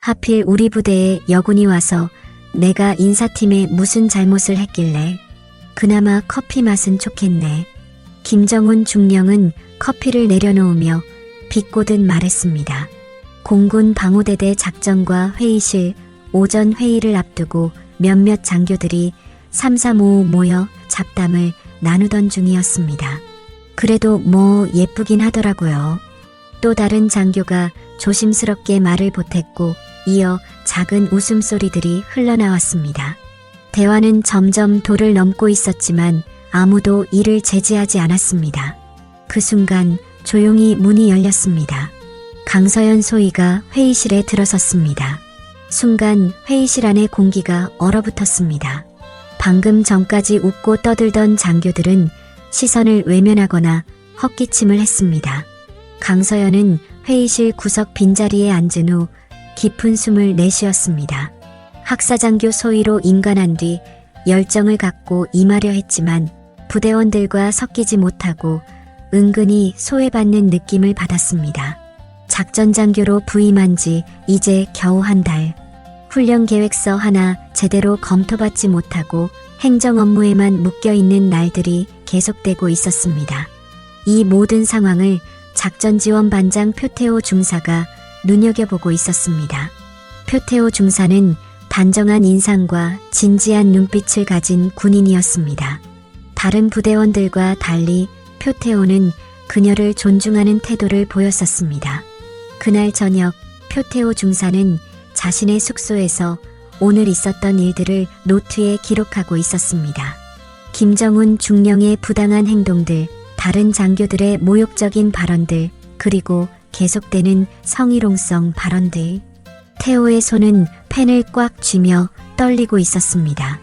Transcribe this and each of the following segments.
하필 우리 부대에 여군이 와서 내가 인사팀에 무슨 잘못을 했길래. 그나마 커피 맛은 좋겠네. 김정훈 중령은 커피를 내려놓으며 비꼬듯 말했습니다. 공군 방호대대 작전과 회의실 오전 회의를 앞두고 몇몇 장교들이 삼삼오오 모여 잡담을 나누던 중이었습니다. 그래도 뭐 예쁘긴 하더라고요. 또 다른 장교가 조심스럽게 말을 보탰고 이어 작은 웃음소리들이 흘러나왔습니다. 대화는 점점 도를 넘고 있었지만 아무도 이를 제지하지 않았습니다. 그 순간 조용히 문이 열렸습니다. 강서연 소위가 회의실에 들어섰습니다. 순간 회의실 안의 공기가 얼어붙었습니다. 방금 전까지 웃고 떠들던 장교들은 시선을 외면하거나 헛기침을 했습니다. 강서연은 회의실 구석 빈자리에 앉은 후 깊은 숨을 내쉬었습니다. 학사장교 소위로 임관한 뒤 열정을 갖고 임하려 했지만 부대원들과 섞이지 못하고 은근히 소외받는 느낌을 받았습니다. 작전장교로 부임한 지 이제 겨우 한 달. 훈련 계획서 하나 제대로 검토받지 못하고 행정 업무에만 묶여있는 날들이 계속되고 있었습니다. 이 모든 상황을 작전지원반장 표태호 중사가 눈여겨보고 있었습니다. 표태호 중사는 단정한 인상과 진지한 눈빛을 가진 군인이었습니다. 다른 부대원들과 달리 표태호는 그녀를 존중하는 태도를 보였었습니다. 그날 저녁 표태호 중사는 자신의 숙소에서 오늘 있었던 일들을 노트에 기록하고 있었습니다. 김정훈 중령의 부당한 행동들, 다른 장교들의 모욕적인 발언들, 그리고 계속되는 성희롱성 발언들. 태호의 손은 펜을 꽉 쥐며 떨리고 있었습니다.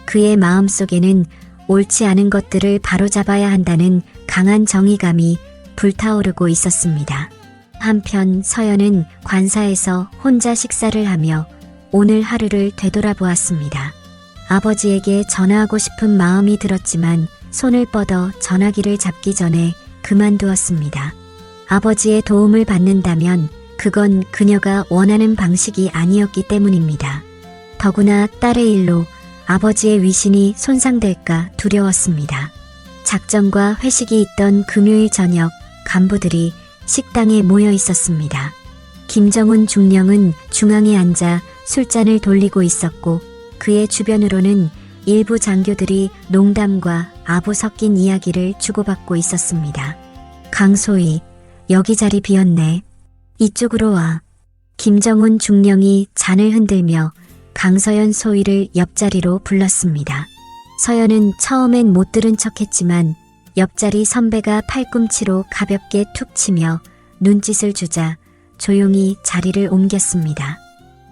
그의 마음속에는 옳지 않은 것들을 바로잡아야 한다는 강한 정의감이 불타오르고 있었습니다. 한편 서연은 관사에서 혼자 식사를 하며 오늘 하루를 되돌아보았습니다. 아버지에게 전화하고 싶은 마음이 들었지만 손을 뻗어 전화기를 잡기 전에 그만두었습니다. 아버지의 도움을 받는다면 그건 그녀가 원하는 방식이 아니었기 때문입니다. 더구나 딸의 일로 아버지의 위신이 손상될까 두려웠습니다. 작전과 회식이 있던 금요일 저녁 간부들이 식당에 모여 있었습니다. 김정훈 중령은 중앙에 앉아 술잔을 돌리고 있었고 그의 주변으로는 일부 장교들이 농담과 아부 섞인 이야기를 주고받고 있었습니다. 강소희, 여기 자리 비었네. 이쪽으로 와. 김정훈 중령이 잔을 흔들며 강서연 소위를 옆자리로 불렀습니다. 서연은 처음엔 못 들은 척했지만 옆자리 선배가 팔꿈치로 가볍게 툭 치며 눈짓을 주자 조용히 자리를 옮겼습니다.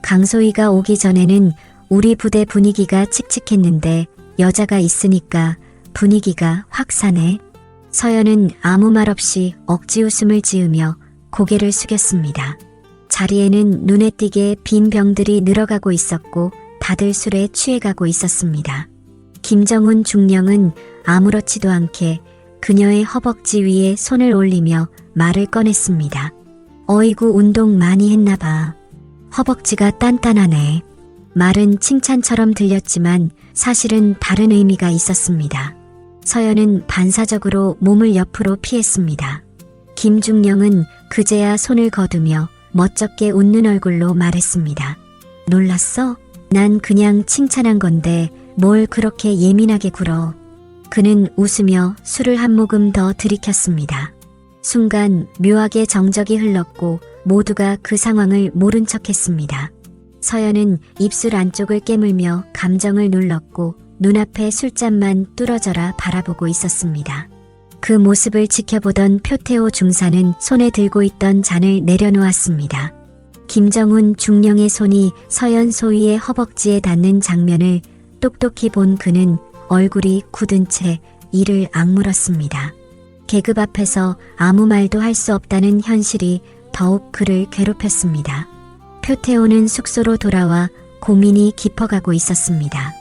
강소희가 오기 전에는 우리 부대 분위기가 칙칙했는데 여자가 있으니까 분위기가 확 사네. 서연은 아무 말 없이 억지 웃음을 지으며 고개를 숙였습니다. 자리에는 눈에 띄게 빈 병들이 늘어가고 있었고 다들 술에 취해가고 있었습니다. 김정훈 중령은 아무렇지도 않게 그녀의 허벅지 위에 손을 올리며 말을 꺼냈습니다. 어이구 운동 많이 했나봐. 허벅지가 단단하네. 말은 칭찬처럼 들렸지만 사실은 다른 의미가 있었습니다. 서연은 반사적으로 몸을 옆으로 피했습니다. 김중령은 그제야 손을 거두며 멋쩍게 웃는 얼굴로 말했습니다. 놀랐어? 난 그냥 칭찬한 건데 뭘 그렇게 예민하게 굴어. 그는 웃으며 술을 한 모금 더 들이켰습니다. 순간 묘하게 정적이 흘렀고 모두가 그 상황을 모른 척했습니다. 서연은 입술 안쪽을 깨물며 감정을 눌렀고 눈앞에 술잔만 뚫어져라 바라보고 있었습니다. 그 모습을 지켜보던 표태호 중사는 손에 들고 있던 잔을 내려놓았습니다. 김정훈 중령의 손이 서연 소위의 허벅지에 닿는 장면을 똑똑히 본 그는 얼굴이 굳은 채 이를 악물었습니다. 계급 앞에서 아무 말도 할 수 없다는 현실이 더욱 그를 괴롭혔습니다. 표태호는 숙소로 돌아와 고민이 깊어가고 있었습니다.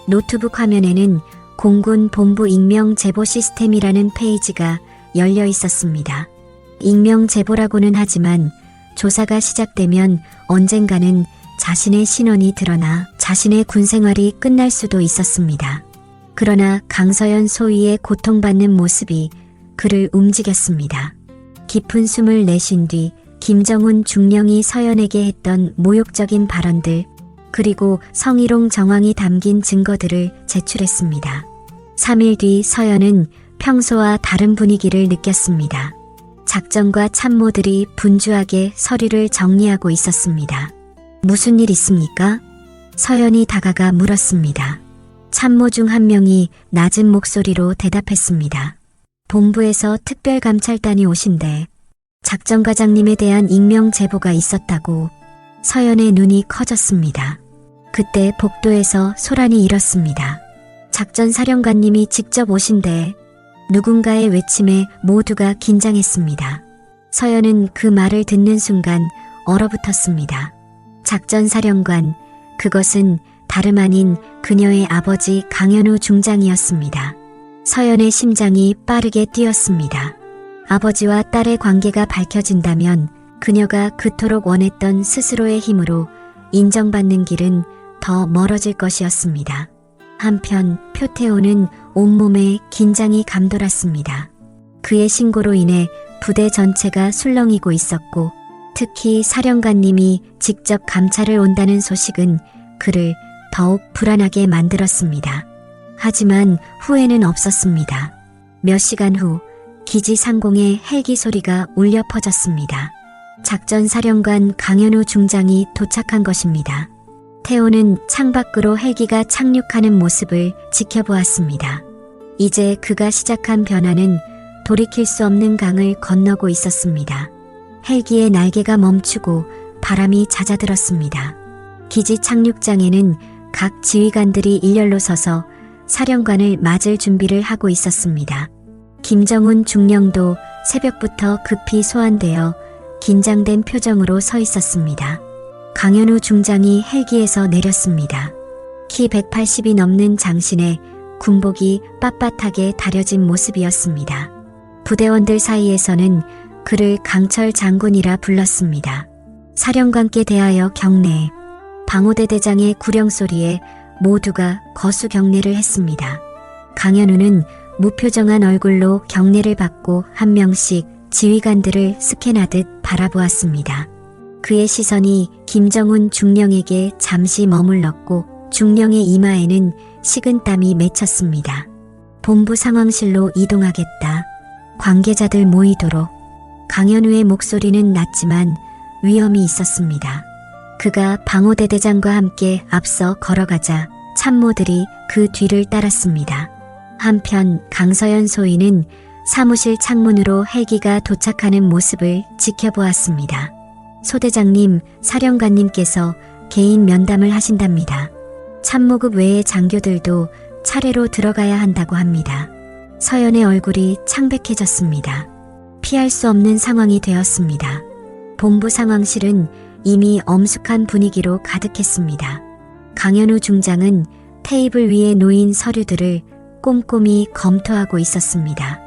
노트북 화면에는 공군 본부 익명 제보 시스템이라는 페이지가 열려 있었습니다. 익명 제보라고는 하지만 조사가 시작되면 언젠가는 자신의 신원이 드러나 자신의 군 생활이 끝날 수도 있었습니다. 그러나 강서연 소위의 고통받는 모습이 그를 움직였습니다. 깊은 숨을 내쉰 뒤 김정훈 중령이 서연에게 했던 모욕적인 발언들, 그리고 성희롱 정황이 담긴 증거들을 제출했습니다. 3일 뒤 서연은 평소와 다른 분위기를 느꼈습니다. 작전과 참모들이 분주하게 서류를 정리하고 있었습니다. 무슨 일 있습니까? 서연이 다가가 물었습니다. 참모 중 한 명이 낮은 목소리로 대답했습니다. 본부에서 특별감찰단이 오신대. 작전과장님에 대한 익명 제보가 있었다고. 서연의 눈이 커졌습니다. 그때 복도에서 소란이 일었습니다. 작전사령관님이 직접 오신대. 누군가의 외침에 모두가 긴장했습니다. 서연은 그 말을 듣는 순간 얼어붙었습니다. 작전사령관, 그것은 다름 아닌 그녀의 아버지 강현우 중장이었습니다. 서연의 심장이 빠르게 뛰었습니다. 아버지와 딸의 관계가 밝혀진다면 그녀가 그토록 원했던 스스로의 힘으로 인정받는 길은 더 멀어질 것이었습니다. 한편 표태호는 온몸에 긴장이 감돌았습니다. 그의 신고로 인해 부대 전체가 술렁이고 있었고, 특히 사령관님이 직접 감찰을 온다는 소식은 그를 더욱 불안하게 만들었습니다. 하지만 후회는 없었습니다. 몇 시간 후 기지 상공에 헬기 소리가 울려 퍼졌습니다. 작전사령관 강현우 중장이 도착한 것입니다. 태호는 창밖으로 헬기가 착륙하는 모습을 지켜보았습니다. 이제 그가 시작한 변화는 돌이킬 수 없는 강을 건너고 있었습니다. 헬기의 날개가 멈추고 바람이 잦아들었습니다. 기지 착륙장에는 각 지휘관들이 일렬로 서서 사령관을 맞을 준비를 하고 있었습니다. 김정훈 중령도 새벽부터 급히 소환되어 긴장된 표정으로 서 있었습니다. 강현우 중장이 헬기에서 내렸습니다. 키 180이 넘는 장신의 군복이 빳빳하게 다려진 모습이었습니다. 부대원들 사이에서는 그를 강철 장군이라 불렀습니다. 사령관께 대하여 경례. 방호대 대장의 구령소리에 모두가 거수 경례를 했습니다. 강현우는 무표정한 얼굴로 경례를 받고 한 명씩 지휘관들을 스캔하듯 바라보았습니다. 그의 시선이 김정훈 중령에게 잠시 머물렀고 중령의 이마에는 식은땀이 맺혔습니다. 본부 상황실로 이동하겠다. 관계자들 모이도록. 강현우의 목소리는 낮지만 위험이 있었습니다. 그가 방호대 대장과 함께 앞서 걸어가자 참모들이 그 뒤를 따랐습니다. 한편 강서연 소위는 사무실 창문으로 헬기가 도착하는 모습을 지켜보았습니다. 소대장님, 사령관님께서 개인 면담을 하신답니다. 참모급 외의 장교들도 차례로 들어가야 한다고 합니다. 서연의 얼굴이 창백해졌습니다. 피할 수 없는 상황이 되었습니다. 본부 상황실은 이미 엄숙한 분위기로 가득했습니다. 강현우 중장은 테이블 위에 놓인 서류들을 꼼꼼히 검토하고 있었습니다.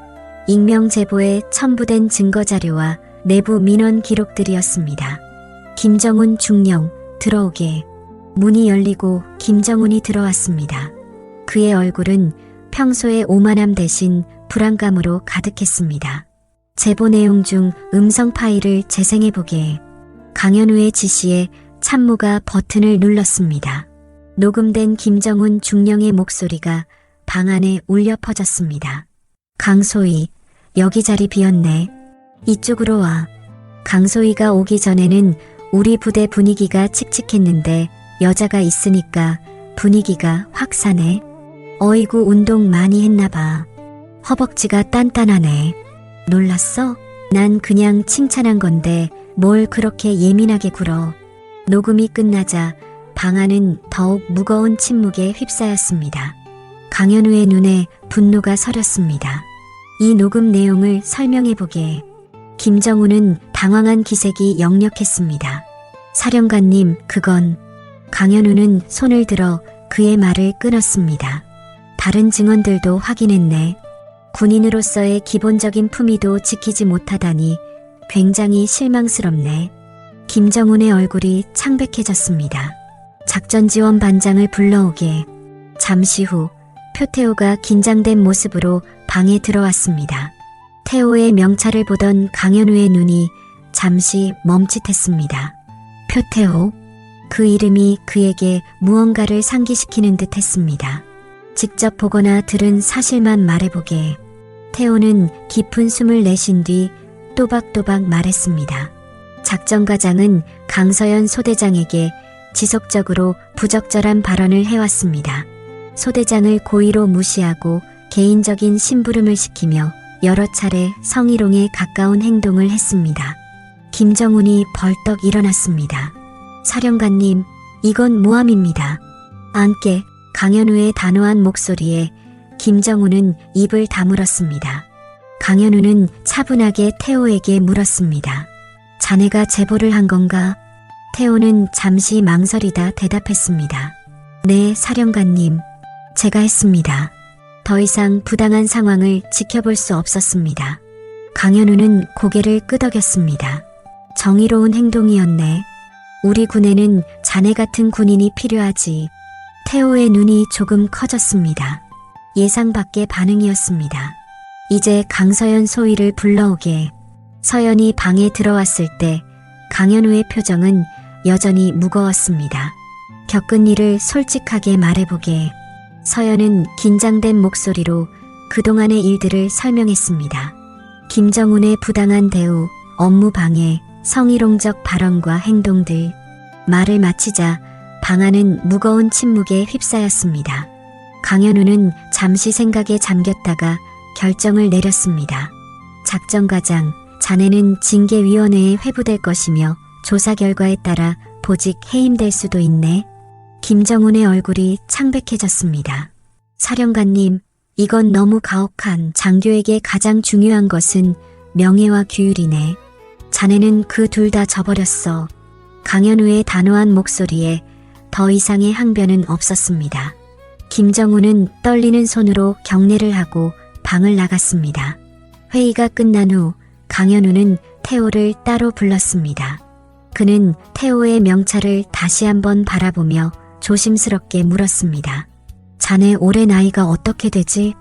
익명 제보에 첨부된 증거자료와 내부 민원 기록들이었습니다. 김정훈 중령, 들어오게. 문이 열리고 김정훈이 들어왔습니다. 그의 얼굴은 평소의 오만함 대신 불안감으로 가득했습니다. 제보 내용 중 음성 파일을 재생해보게. 강현우의 지시에 참모가 버튼을 눌렀습니다. 녹음된 김정훈 중령의 목소리가 방 안에 울려 퍼졌습니다. 강소희, 여기 자리 비었네. 이쪽으로 와. 강소희가 오기 전에는 우리 부대 분위기가 칙칙했는데 여자가 있으니까 분위기가 확 사네. 어이구, 운동 많이 했나봐. 허벅지가 단단하네. 놀랐어? 난 그냥 칭찬한 건데 뭘 그렇게 예민하게 굴어. 녹음이 끝나자 방 안은 더욱 무거운 침묵에 휩싸였습니다. 강현우의 눈에 분노가 서렸습니다. 이 녹음 내용을 설명해보게. 김정훈은 당황한 기색이 역력했습니다. 사령관님, 그건... 강현우는 손을 들어 그의 말을 끊었습니다. 다른 증언들도 확인했네. 군인으로서의 기본적인 품위도 지키지 못하다니 굉장히 실망스럽네. 김정훈의 얼굴이 창백해졌습니다. 작전지원 반장을 불러오게. 잠시 후 표태호가 긴장된 모습으로 방에 들어왔습니다. 태호의 명찰을 보던 강현우의 눈이 잠시 멈칫했습니다. 표태호? 그 이름이 그에게 무언가를 상기시키는 듯 했습니다. 직접 보거나 들은 사실만 말해보게. 태호는 깊은 숨을 내쉰 뒤 또박또박 말했습니다. 작전과장은 강서연 소대장에게 지속적으로 부적절한 발언을 해왔습니다. 소대장을 고의로 무시하고 개인적인 심부름을 시키며 여러 차례 성희롱에 가까운 행동을 했습니다. 김정훈이 벌떡 일어났습니다. 사령관님, 이건 모함입니다. 함께 강현우의 단호한 목소리에 김정훈은 입을 다물었습니다. 강현우는 차분하게 태호에게 물었습니다. 자네가 제보를 한 건가? 태호는 잠시 망설이다 대답했습니다. 네, 사령관님. 제가 했습니다. 더 이상 부당한 상황을 지켜볼 수 없었습니다. 강현우는 고개를 끄덕였습니다. 정의로운 행동이었네. 우리 군에는 자네 같은 군인이 필요하지. 태호의 눈이 조금 커졌습니다. 예상 밖의 반응이었습니다. 이제 강서연 소위를 불러오게. 서연이 방에 들어왔을 때 강현우의 표정은 여전히 무거웠습니다. 겪은 일을 솔직하게 말해보게. 서연은 긴장된 목소리로 그동안의 일들을 설명했습니다. 김정훈의 부당한 대우, 업무 방해, 성희롱적 발언과 행동들. 말을 마치자 방 안은 무거운 침묵에 휩싸였습니다. 강현우는 잠시 생각에 잠겼다가 결정을 내렸습니다. 작전과장, 자네는 징계위원회에 회부될 것이며 조사 결과에 따라 보직 해임될 수도 있네. 김정훈의 얼굴이 창백해졌습니다. 사령관님, 이건 너무 가혹한. 장교에게 가장 중요한 것은 명예와 규율이네. 자네는 그 둘 다 저버렸어. 강현우의 단호한 목소리에 더 이상의 항변은 없었습니다. 김정훈은 떨리는 손으로 경례를 하고 방을 나갔습니다. 회의가 끝난 후 강현우는 태호를 따로 불렀습니다. 그는 태호의 명찰을 다시 한번 바라보며 조심스럽게 물었습니다. 자네 올해 나이가 어떻게 되지?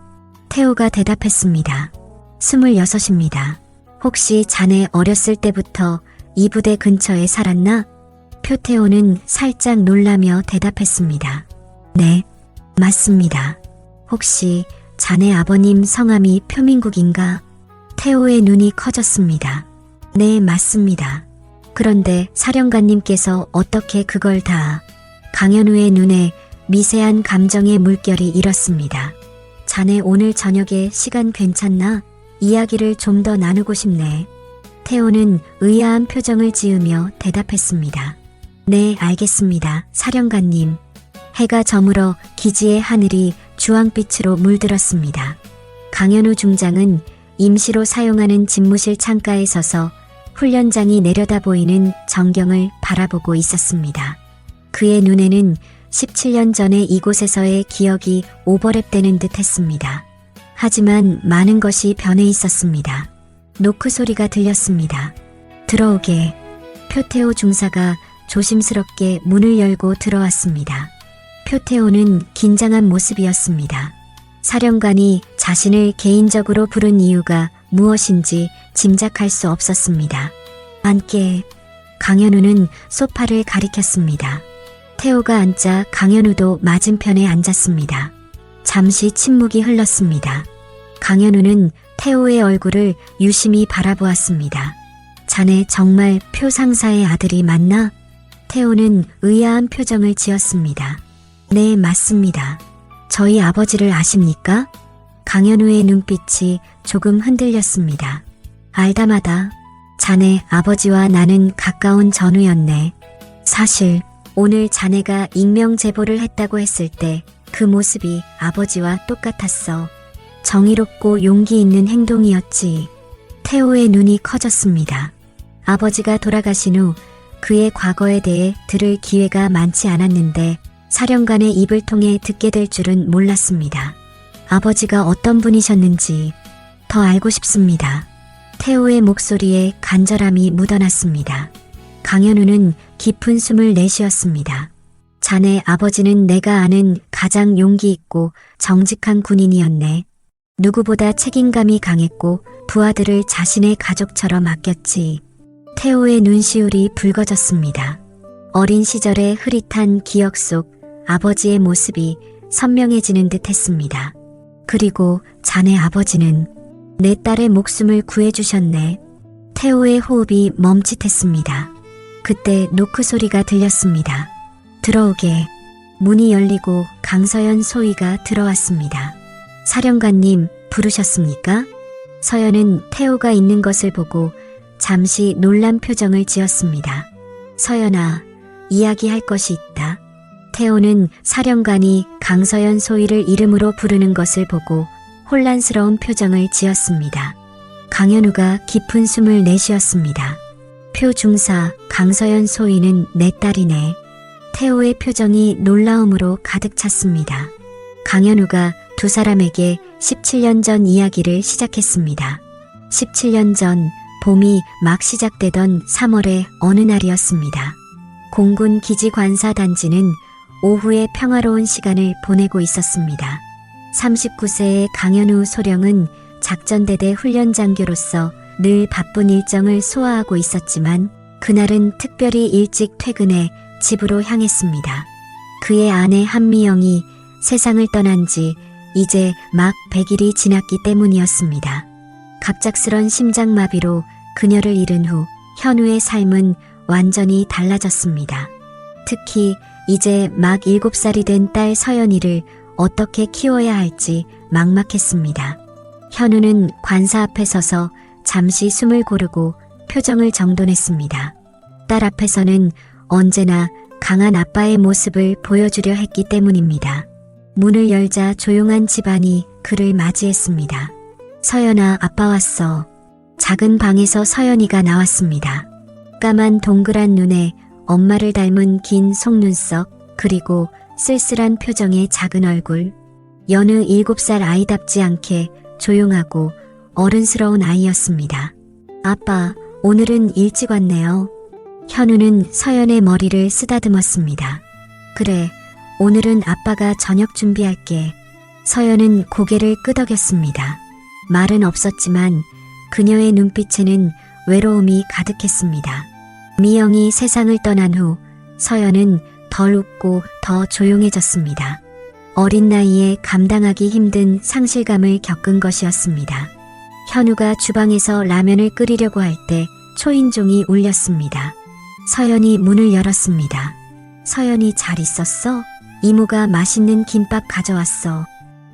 태호가 대답했습니다. 26입니다. 혹시 자네 어렸을 때부터 이 부대 근처에 살았나? 표태호는 살짝 놀라며 대답했습니다. 네, 맞습니다. 혹시 자네 아버님 성함이 표민국인가? 태호의 눈이 커졌습니다. 네, 맞습니다. 그런데 사령관님께서 어떻게 그걸 다... 강현우의 눈에 미세한 감정의 물결이 일었습니다. 자네 오늘 저녁에 시간 괜찮나? 이야기를 좀 더 나누고 싶네. 태호는 의아한 표정을 지으며 대답했습니다. 네, 알겠습니다, 사령관님. 해가 저물어 기지의 하늘이 주황빛으로 물들었습니다. 강현우 중장은 임시로 사용하는 집무실 창가에 서서 훈련장이 내려다 보이는 전경을 바라보고 있었습니다. 그의 눈에는 17년 전에 이곳에서의 기억이 오버랩되는 듯 했습니다. 하지만 많은 것이 변해 있었습니다. 노크 소리가 들렸습니다. 들어오게. 표태호 중사가 조심스럽게 문을 열고 들어왔습니다. 표태호는 긴장한 모습이었습니다. 사령관이 자신을 개인적으로 부른 이유가 무엇인지 짐작할 수 없었습니다. 앉게. 강현우는 소파를 가리켰습니다. 태호가 앉자 강현우도 맞은편에 앉았습니다. 잠시 침묵이 흘렀습니다. 강현우는 태호의 얼굴을 유심히 바라보았습니다. 자네 정말 표 상사의 아들이 맞나? 태호는 의아한 표정을 지었습니다. 네, 맞습니다. 저희 아버지를 아십니까? 강현우의 눈빛이 조금 흔들렸습니다. 알다마다. 자네 아버지와 나는 가까운 전우였네. 사실 오늘 자네가 익명 제보를 했다고 했을 때 그 모습이 아버지와 똑같았어. 정의롭고 용기 있는 행동이었지. 태호의 눈이 커졌습니다. 아버지가 돌아가신 후 그의 과거에 대해 들을 기회가 많지 않았는데 사령관의 입을 통해 듣게 될 줄은 몰랐습니다. 아버지가 어떤 분이셨는지 더 알고 싶습니다. 태호의 목소리에 간절함이 묻어났습니다. 강현우는 깊은 숨을 내쉬었습니다. 자네 아버지는 내가 아는 가장 용기 있고 정직한 군인이었네. 누구보다 책임감이 강했고 부하들을 자신의 가족처럼 아꼈지. 태호의 눈시울이 붉어졌습니다. 어린 시절의 흐릿한 기억 속 아버지의 모습이 선명해지는 듯 했습니다. 그리고 자네 아버지는 내 딸의 목숨을 구해주셨네. 태호의 호흡이 멈칫했습니다. 그때 노크 소리가 들렸습니다. 들어오게. 문이 열리고 강서연 소위가 들어왔습니다. 사령관님, 부르셨습니까? 서연은 태호가 있는 것을 보고 잠시 놀란 표정을 지었습니다. 서연아, 이야기할 것이 있다. 태호는 사령관이 강서연 소위를 이름으로 부르는 것을 보고 혼란스러운 표정을 지었습니다. 강현우가 깊은 숨을 내쉬었습니다. 표중사 강서연 소위는 내 딸이네. 태호의 표정이 놀라움으로 가득 찼습니다. 강현우가 두 사람에게 17년 전 이야기를 시작했습니다. 17년 전 봄이 막 시작되던 3월의 어느 날이었습니다. 공군 기지 관사 단지는 오후에 평화로운 시간을 보내고 있었습니다. 39세의 강현우 소령은 작전대대 훈련장교로서 늘 바쁜 일정을 소화하고 있었지만 그날은 특별히 일찍 퇴근해 집으로 향했습니다. 그의 아내 한미영이 세상을 떠난 지 이제 막 100일이 지났기 때문이었습니다. 갑작스런 심장마비로 그녀를 잃은 후 현우의 삶은 완전히 달라졌습니다. 특히 이제 막 7살이 된 딸 서연이를 어떻게 키워야 할지 막막했습니다. 현우는 관사 앞에 서서 잠시 숨을 고르고 표정을 정돈했습니다. 딸 앞에서는 언제나 강한 아빠의 모습을 보여주려 했기 때문입니다. 문을 열자 조용한 집안이 그를 맞이했습니다. 서연아, 아빠 왔어. 작은 방에서 서연이가 나왔습니다. 까만 동그란 눈에 엄마를 닮은 긴 속눈썹, 그리고 쓸쓸한 표정의 작은 얼굴. 여느 7살 아이답지 않게 조용하고 어른스러운 아이였습니다. 아빠, 오늘은 일찍 왔네요. 현우는 서연의 머리를 쓰다듬었습니다. 그래, 오늘은 아빠가 저녁 준비할게. 서연은 고개를 끄덕였습니다. 말은 없었지만 그녀의 눈빛에는 외로움이 가득했습니다. 미영이 세상을 떠난 후 서연은 덜 웃고 더 조용해졌습니다. 어린 나이에 감당하기 힘든 상실감을 겪은 것이었습니다. 현우가 주방에서 라면을 끓이려고 할 때 초인종이 울렸습니다. 서연이 문을 열었습니다. 서연이 잘 있었어? 이모가 맛있는 김밥 가져왔어.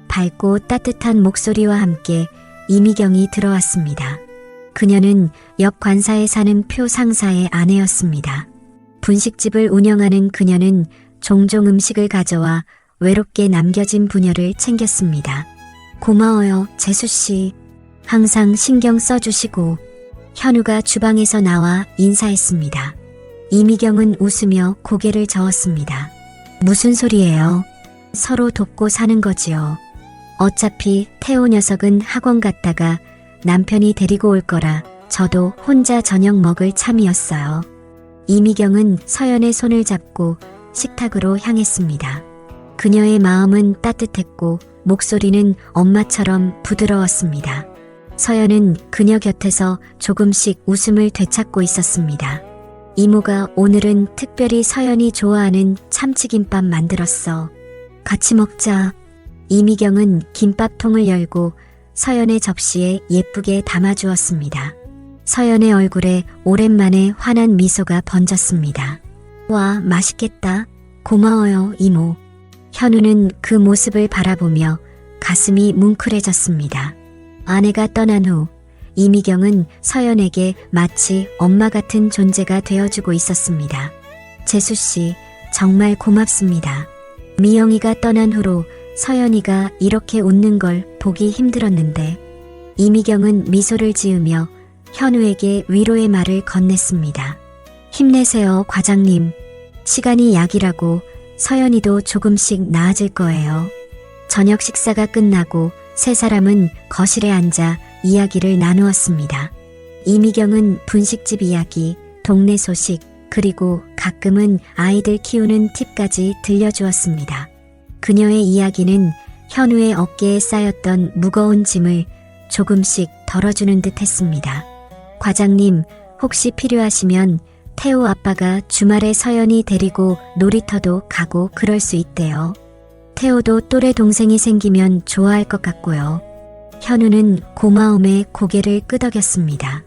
밝고 따뜻한 목소리와 함께 이미경이 들어왔습니다. 그녀는 옆 관사에 사는 표 상사의 아내였습니다. 분식집을 운영하는 그녀는 종종 음식을 가져와 외롭게 남겨진 부녀를 챙겼습니다. 고마워요, 재수씨. 항상 신경 써주시고. 현우가 주방에서 나와 인사했습니다. 이미경은 웃으며 고개를 저었습니다. 무슨 소리예요? 서로 돕고 사는 거지요. 어차피 태호 녀석은 학원 갔다가 남편이 데리고 올 거라 저도 혼자 저녁 먹을 참이었어요. 이미경은 서연의 손을 잡고 식탁으로 향했습니다. 그녀의 마음은 따뜻했고 목소리는 엄마처럼 부드러웠습니다. 서연은 그녀 곁에서 조금씩 웃음을 되찾고 있었습니다. 이모가 오늘은 특별히 서연이 좋아하는 참치김밥 만들었어. 같이 먹자. 이미경은 김밥통을 열고 서연의 접시에 예쁘게 담아주었습니다. 서연의 얼굴에 오랜만에 환한 미소가 번졌습니다. 와, 맛있겠다. 고마워요, 이모. 현우는 그 모습을 바라보며 가슴이 뭉클해졌습니다. 아내가 떠난 후 이미경은 서연에게 마치 엄마 같은 존재가 되어주고 있었습니다. 재수씨, 정말 고맙습니다. 미영이가 떠난 후로 서연이가 이렇게 웃는 걸 보기 힘들었는데 이미경은 미소를 지으며 현우에게 위로의 말을 건넸습니다. 힘내세요, 과장님. 시간이 약이라고 서연이도 조금씩 나아질 거예요. 저녁 식사가 끝나고 세 사람은 거실에 앉아 이야기를 나누었습니다. 이미경은 분식집 이야기, 동네 소식, 그리고 가끔은 아이들 키우는 팁까지 들려주었습니다. 그녀의 이야기는 현우의 어깨에 쌓였던 무거운 짐을 조금씩 덜어주는 듯 했습니다. 과장님, 혹시 필요하시면 태호 아빠가 주말에 서연이 데리고 놀이터도 가고 그럴 수 있대요. 태호도 또래 동생이 생기면 좋아할 것 같고요. 현우는 고마움에 고개를 끄덕였습니다.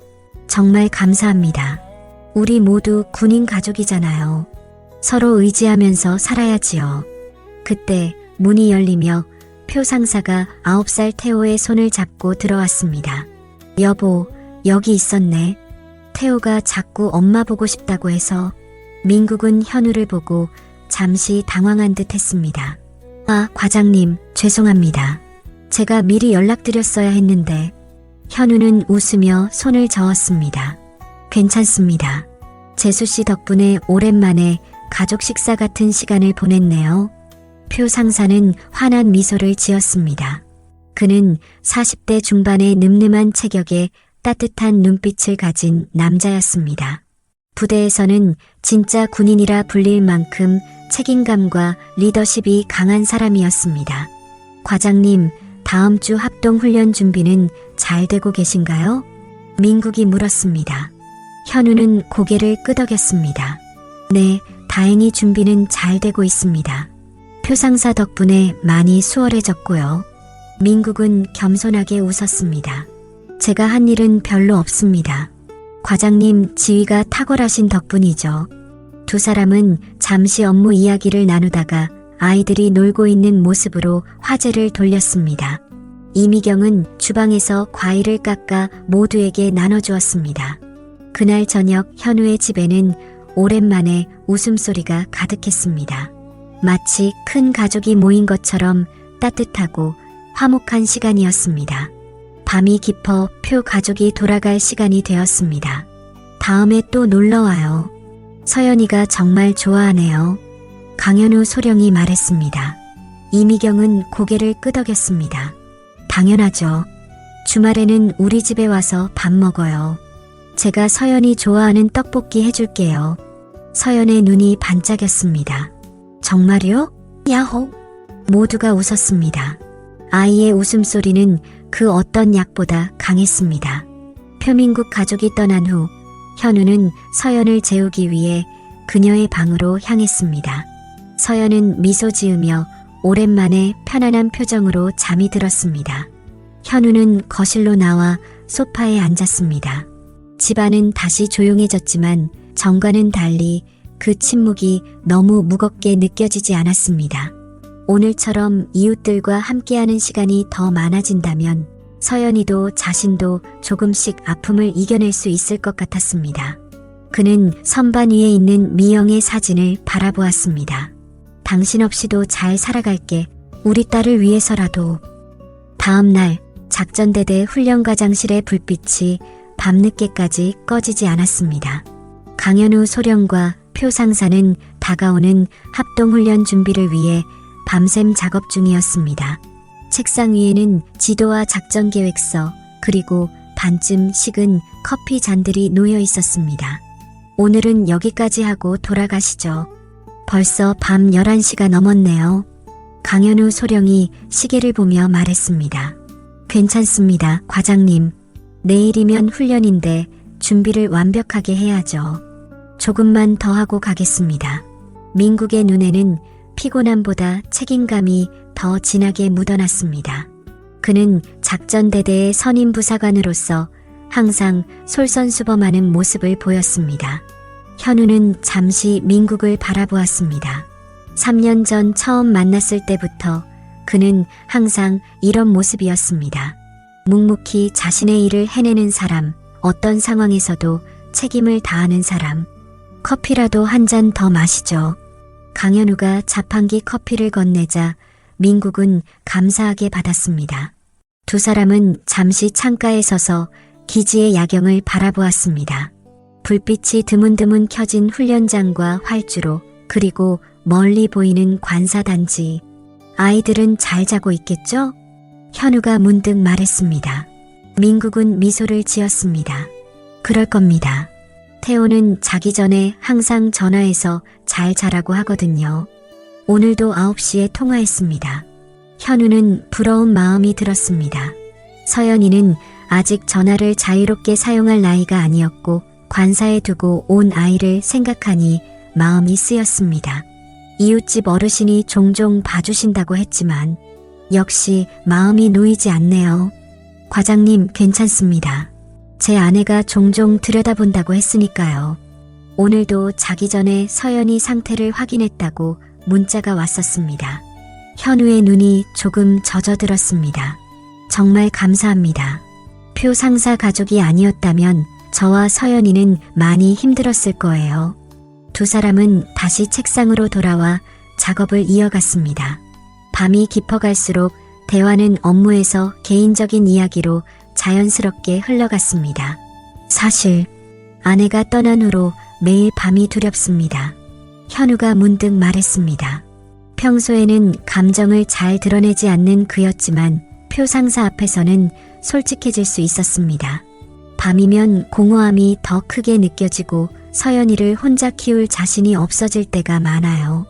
정말 감사합니다. 우리 모두 군인 가족이잖아요. 서로 의지하면서 살아야지요. 그때 문이 열리며 표 상사가 9살 태호의 손을 잡고 들어왔습니다. 여보, 여기 있었네. 태호가 자꾸 엄마 보고 싶다고 해서. 민국은 현우를 보고 잠시 당황한 듯 했습니다. 아, 과장님, 죄송합니다. 제가 미리 연락드렸어야 했는데. 현우는 웃으며 손을 저었습니다. 괜찮습니다. 재수 씨 덕분에 오랜만에 가족 식사 같은 시간을 보냈네요. 표 상사는 환한 미소를 지었습니다. 그는 40대 중반의 늠름한 체격에 따뜻한 눈빛을 가진 남자였습니다. 부대에서는 진짜 군인이라 불릴 만큼 책임감과 리더십이 강한 사람이었습니다. 과장님, 다음 주 합동훈련 준비는 잘 되고 계신가요? 민국이 물었습니다. 현우는 고개를 끄덕였습니다. 네, 다행히 준비는 잘 되고 있습니다. 표상사 덕분에 많이 수월해졌고요. 민국은 겸손하게 웃었습니다. 제가 한 일은 별로 없습니다. 과장님 지위가 탁월하신 덕분이죠. 두 사람은 잠시 업무 이야기를 나누다가 아이들이 놀고 있는 모습으로 화제를 돌렸습니다. 이미경은 주방에서 과일을 깎아 모두에게 나눠주었습니다. 그날 저녁 현우의 집에는 오랜만에 웃음소리가 가득했습니다. 마치 큰 가족이 모인 것처럼 따뜻하고 화목한 시간이었습니다. 밤이 깊어 표 가족이 돌아갈 시간이 되었습니다. 다음에 또 놀러와요. 서연이가 정말 좋아하네요. 강현우 소령이 말했습니다. 이미경은 고개를 끄덕였습니다. 당연하죠. 주말에는 우리 집에 와서 밥 먹어요. 제가 서연이 좋아하는 떡볶이 해줄게요. 서연의 눈이 반짝였습니다. 정말요? 야호! 모두가 웃었습니다. 아이의 웃음소리는 그 어떤 약보다 강했습니다. 표민국 가족이 떠난 후 현우는 서연을 재우기 위해 그녀의 방으로 향했습니다. 서연은 미소 지으며 오랜만에 편안한 표정으로 잠이 들었습니다. 현우는 거실로 나와 소파에 앉았습니다. 집안은 다시 조용해졌지만 전과는 달리 그 침묵이 너무 무겁게 느껴지지 않았습니다. 오늘처럼 이웃들과 함께하는 시간이 더 많아진다면 서연이도 자신도 조금씩 아픔을 이겨낼 수 있을 것 같았습니다. 그는 선반 위에 있는 미영의 사진을 바라보았습니다. 당신 없이도 잘 살아갈게. 우리 딸을 위해서라도. 다음 날 작전대대 훈련과장실의 불빛이 밤늦게까지 꺼지지 않았습니다. 강현우 소령과 표 상사는 다가오는 합동훈련 준비를 위해 밤샘 작업 중이었습니다. 책상 위에는 지도와 작전계획서 그리고 반쯤 식은 커피 잔들이 놓여 있었습니다. 오늘은 여기까지 하고 돌아가시죠. 벌써 밤 11시가 넘었네요. 강현우 소령이 시계를 보며 말했습니다. 괜찮습니다, 과장님. 내일이면 훈련인데 준비를 완벽하게 해야죠. 조금만 더 하고 가겠습니다. 민국의 눈에는 피곤함보다 책임감이 더 진하게 묻어났습니다. 그는 작전대대의 선임 부사관으로서 항상 솔선수범하는 모습을 보였습니다. 현우는 잠시 민국을 바라보았습니다. 3년 전 처음 만났을 때부터 그는 항상 이런 모습이었습니다. 묵묵히 자신의 일을 해내는 사람, 어떤 상황에서도 책임을 다하는 사람. 커피라도 한 잔 더 마시죠. 강현우가 자판기 커피를 건네자 민국은 감사하게 받았습니다. 두 사람은 잠시 창가에 서서 기지의 야경을 바라보았습니다. 불빛이 드문드문 켜진 훈련장과 활주로, 그리고 멀리 보이는 관사단지. 아이들은 잘 자고 있겠죠? 현우가 문득 말했습니다. 민국은 미소를 지었습니다. 그럴 겁니다. 태호는 자기 전에 항상 전화해서 잘 자라고 하거든요. 오늘도 9시에 통화했습니다. 현우는 부러운 마음이 들었습니다. 서연이는 아직 전화를 자유롭게 사용할 나이가 아니었고 관사에 두고 온 아이를 생각하니 마음이 쓰였습니다. 이웃집 어르신이 종종 봐주신다고 했지만 역시 마음이 놓이지 않네요. 과장님, 괜찮습니다. 제 아내가 종종 들여다본다고 했으니까요. 오늘도 자기 전에 서연이 상태를 확인했다고 문자가 왔었습니다. 현우의 눈이 조금 젖어들었습니다. 정말 감사합니다. 표 상사 가족이 아니었다면 저와 서연이는 많이 힘들었을 거예요. 두 사람은 다시 책상으로 돌아와 작업을 이어갔습니다. 밤이 깊어갈수록 대화는 업무에서 개인적인 이야기로 자연스럽게 흘러갔습니다. 사실 아내가 떠난 후로 매일 밤이 두렵습니다. 현우가 문득 말했습니다. 평소에는 감정을 잘 드러내지 않는 그였지만 표 상사 앞에서는 솔직해질 수 있었습니다. 밤이면 공허함이 더 크게 느껴지고 서연이를 혼자 키울 자신이 없어질 때가 많아요.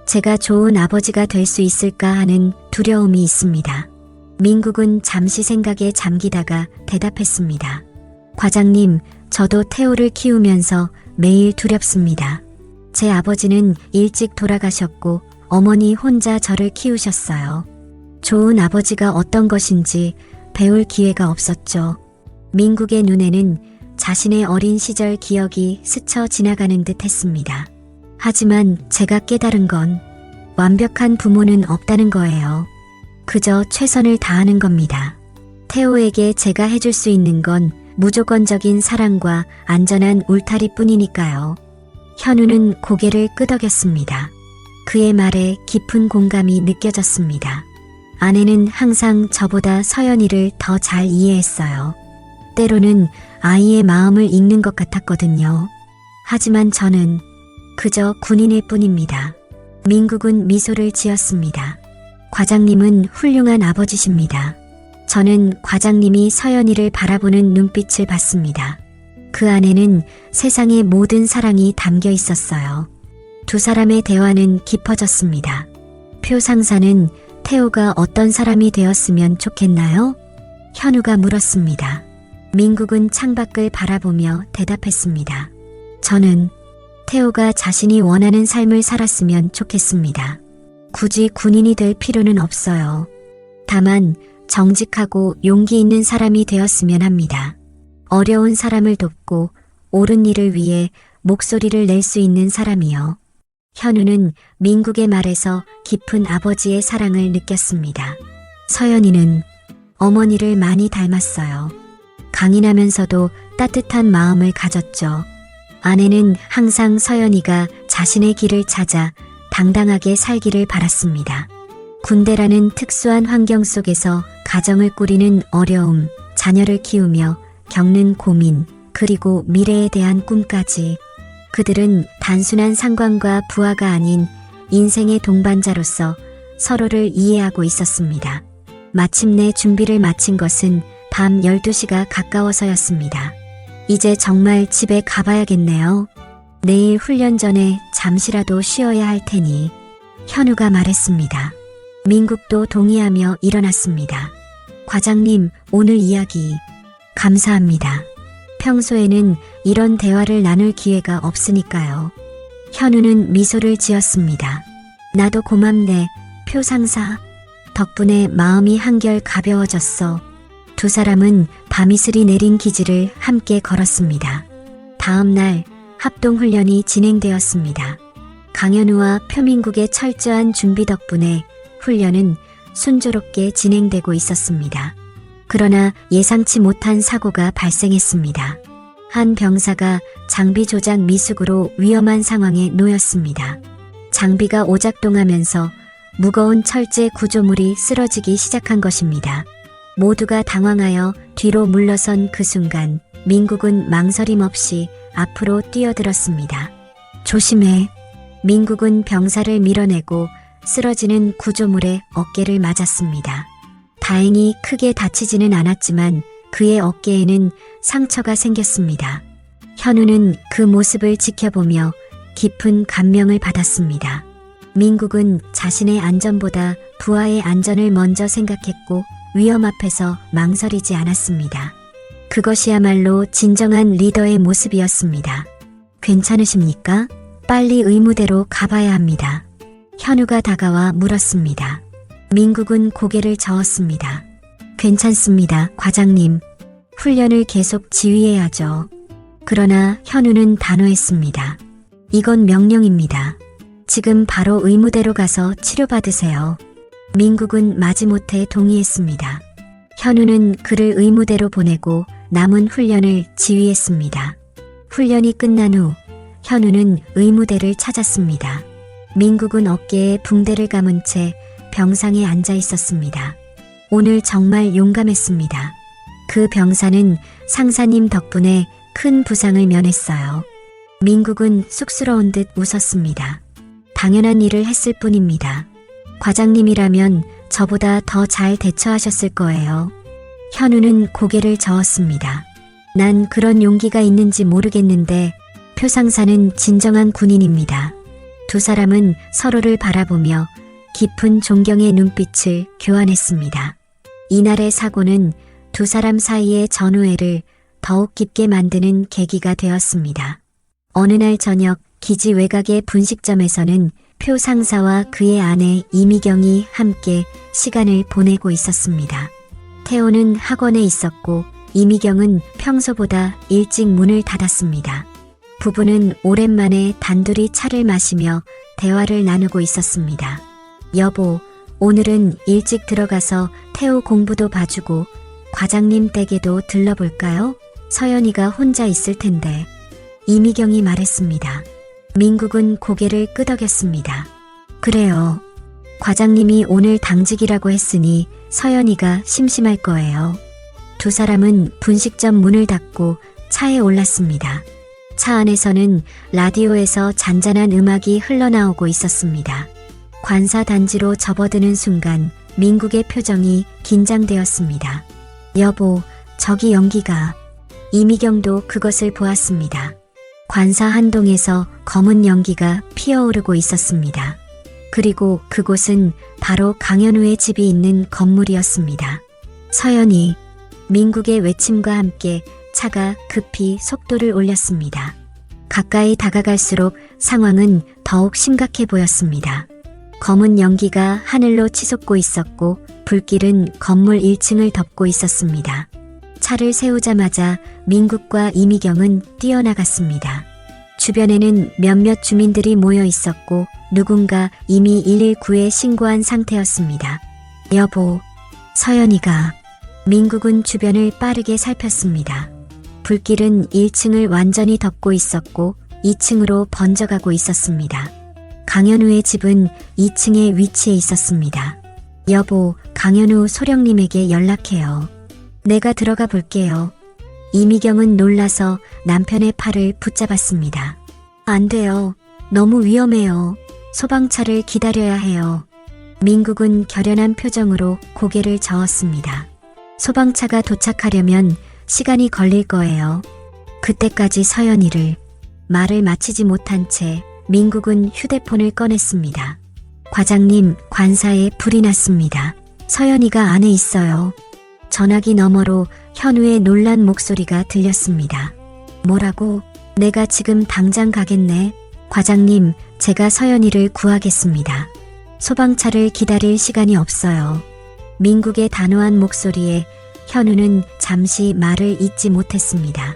제가 좋은 아버지가 될 수 있을까 하는 두려움이 있습니다. 민국은 잠시 생각에 잠기다가 대답했습니다. 과장님, 저도 태호를 키우면서 매일 두렵습니다. 제 아버지는 일찍 돌아가셨고 어머니 혼자 저를 키우셨어요. 좋은 아버지가 어떤 것인지 배울 기회가 없었죠. 민국의 눈에는 자신의 어린 시절 기억이 스쳐 지나가는 듯 했습니다. 하지만 제가 깨달은 건 완벽한 부모는 없다는 거예요. 그저 최선을 다하는 겁니다. 태호에게 제가 해줄 수 있는 건 무조건적인 사랑과 안전한 울타리뿐이니까요. 현우는 고개를 끄덕였습니다. 그의 말에 깊은 공감이 느껴졌습니다. 아내는 항상 저보다 서연이를 더 잘 이해했어요. 때로는 아이의 마음을 읽는 것 같았거든요. 하지만 저는 그저 군인일 뿐입니다. 민국은 미소를 지었습니다. 과장님은 훌륭한 아버지십니다. 저는 과장님이 서연이를 바라보는 눈빛을 봤습니다. 그 안에는 세상의 모든 사랑이 담겨 있었어요. 두 사람의 대화는 깊어졌습니다. 표 상사는 태호가 어떤 사람이 되었으면 좋겠나요? 현우가 물었습니다. 민국은 창밖을 바라보며 대답했습니다. 저는 태호가 자신이 원하는 삶을 살았으면 좋겠습니다. 굳이 군인이 될 필요는 없어요. 다만 정직하고 용기 있는 사람이 되었으면 합니다. 어려운 사람을 돕고 옳은 일을 위해 목소리를 낼 수 있는 사람이요. 현우는 민국의 말에서 깊은 아버지의 사랑을 느꼈습니다. 서연이는 어머니를 많이 닮았어요. 강인하면서도 따뜻한 마음을 가졌죠. 아내는 항상 서연이가 자신의 길을 찾아 당당하게 살기를 바랐습니다. 군대라는 특수한 환경 속에서 가정을 꾸리는 어려움, 자녀를 키우며 겪는 고민, 그리고 미래에 대한 꿈까지 그들은 단순한 상관과 부하가 아닌 인생의 동반자로서 서로를 이해하고 있었습니다. 마침내 준비를 마친 것은 밤 12시가 가까워서였습니다. 이제 정말 집에 가봐야겠네요. 내일 훈련 전에 잠시라도 쉬어야 할 테니 현우가 말했습니다. 민국도 동의하며 일어났습니다. 과장님, 오늘 이야기 감사합니다. 평소에는 이런 대화를 나눌 기회가 없으니까요. 현우는 미소를 지었습니다. 나도 고맙네, 표 상사. 덕분에 마음이 한결 가벼워졌어. 두 사람은 밤이슬이 내린 기지를 함께 걸었습니다. 다음 날 합동훈련이 진행되었습니다. 강현우와 표민국의 철저한 준비 덕분에 훈련은 순조롭게 진행되고 있었습니다. 그러나 예상치 못한 사고가 발생했습니다. 한 병사가 장비 조작 미숙으로 위험한 상황에 놓였습니다. 장비가 오작동하면서 무거운 철제 구조물이 쓰러지기 시작한 것입니다. 모두가 당황하여 뒤로 물러선 그 순간 민국은 망설임 없이 앞으로 뛰어들었습니다. 조심해. 민국은 병사를 밀어내고 쓰러지는 구조물에 어깨를 맞았습니다. 다행히 크게 다치지는 않았지만 그의 어깨에는 상처가 생겼습니다. 현우는 그 모습을 지켜보며 깊은 감명을 받았습니다. 민국은 자신의 안전보다 부하의 안전을 먼저 생각했고 위험 앞에서 망설이지 않았습니다. 그것이야말로 진정한 리더의 모습이었습니다. 괜찮으십니까? 빨리 의무대로 가봐야 합니다. 현우가 다가와 물었습니다. 민국은 고개를 저었습니다. 괜찮습니다, 과장님. 훈련을 계속 지휘해야죠. 그러나 현우는 단호했습니다. 이건 명령입니다. 지금 바로 의무대로 가서 치료받으세요. 민국은 마지못해 동의했습니다. 현우는 그를 의무대로 보내고 남은 훈련을 지휘했습니다. 훈련이 끝난 후 현우는 의무대를 찾았습니다. 민국은 어깨에 붕대를 감은 채 병상에 앉아 있었습니다. 오늘 정말 용감했습니다. 그 병사는 상사님 덕분에 큰 부상을 면했어요. 민국은 쑥스러운 듯 웃었습니다. 당연한 일을 했을 뿐입니다. 과장님이라면 저보다 더 잘 대처하셨을 거예요. 현우는 고개를 저었습니다. 난 그런 용기가 있는지 모르겠는데 표상사는 진정한 군인입니다. 두 사람은 서로를 바라보며 깊은 존경의 눈빛을 교환했습니다. 이날의 사고는 두 사람 사이의 전우애를 더욱 깊게 만드는 계기가 되었습니다. 어느 날 저녁 기지 외곽의 분식점에서는 표 상사와 그의 아내 이미경이 함께 시간을 보내고 있었습니다. 태호는 학원에 있었고 이미경은 평소보다 일찍 문을 닫았습니다. 부부는 오랜만에 단둘이 차를 마시며 대화를 나누고 있었습니다. 여보, 오늘은 일찍 들어가서 태호 공부도 봐주고 과장님 댁에도 들러볼까요? 서연이가 혼자 있을 텐데. 이미경이 말했습니다. 민국은 고개를 끄덕였습니다. 그래요. 과장님이 오늘 당직이라고 했으니 서연이가 심심할 거예요. 두 사람은 분식점 문을 닫고 차에 올랐습니다. 차 안에서는 라디오에서 잔잔한 음악이 흘러나오고 있었습니다. 관사 단지로 접어드는 순간 민국의 표정이 긴장되었습니다. 여보, 저기 연기가. 이미경도 그것을 보았습니다. 관사 한동에서 검은 연기가 피어오르고 있었습니다. 그리고 그곳은 바로 강현우의 집이 있는 건물이었습니다. 서연이. 민국의 외침과 함께 차가 급히 속도를 올렸습니다. 가까이 다가갈수록 상황은 더욱 심각해 보였습니다. 검은 연기가 하늘로 치솟고 있었고 불길은 건물 1층을 덮고 있었습니다. 차를 세우자마자 민국과 이미경은 뛰어나갔습니다. 주변에는 몇몇 주민들이 모여 있었고 누군가 이미 119에 신고한 상태였습니다. 여보, 서연이가. 민국은 주변을 빠르게 살폈습니다. 불길은 1층을 완전히 덮고 있었고 2층으로 번져가고 있었습니다. 강현우의 집은 2층에 위치해 있었습니다. 여보, 강현우 소령님에게 연락해요. 내가 들어가 볼게요. 이미경은 놀라서 남편의 팔을 붙잡았습니다. 안 돼요. 너무 위험해요. 소방차를 기다려야 해요. 민국은 결연한 표정으로 고개를 저었습니다. 소방차가 도착하려면 시간이 걸릴 거예요. 그때까지 서연이를. 말을 마치지 못한 채 민국은 휴대폰을 꺼냈습니다. 과장님, 관사에 불이 났습니다. 서연이가 안에 있어요. 전화기 너머로 현우의 놀란 목소리가 들렸습니다. 뭐라고? 내가 지금 당장 가겠네. 과장님, 제가 서연이를 구하겠습니다. 소방차를 기다릴 시간이 없어요. 민국의 단호한 목소리에 현우는 잠시 말을 잇지 못했습니다.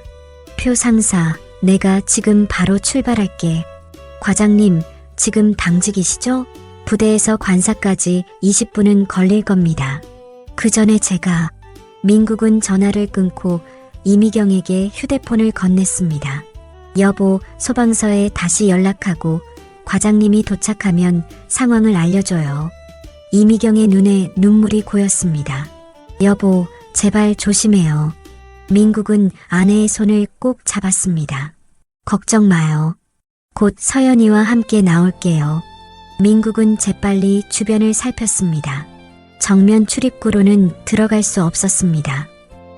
표 상사, 내가 지금 바로 출발할게. 과장님, 지금 당직이시죠? 부대에서 관사까지 20분은 걸릴 겁니다. 그 전에 제가. 민국은 전화를 끊고 이미경에게 휴대폰을 건넸습니다. 여보, 소방서에 다시 연락하고 과장님이 도착하면 상황을 알려줘요. 이미경의 눈에 눈물이 고였습니다. 여보, 제발 조심해요. 민국은 아내의 손을 꼭 잡았습니다. 걱정 마요. 곧 서연이와 함께 나올게요. 민국은 재빨리 주변을 살폈습니다. 정면 출입구로는 들어갈 수 없었습니다.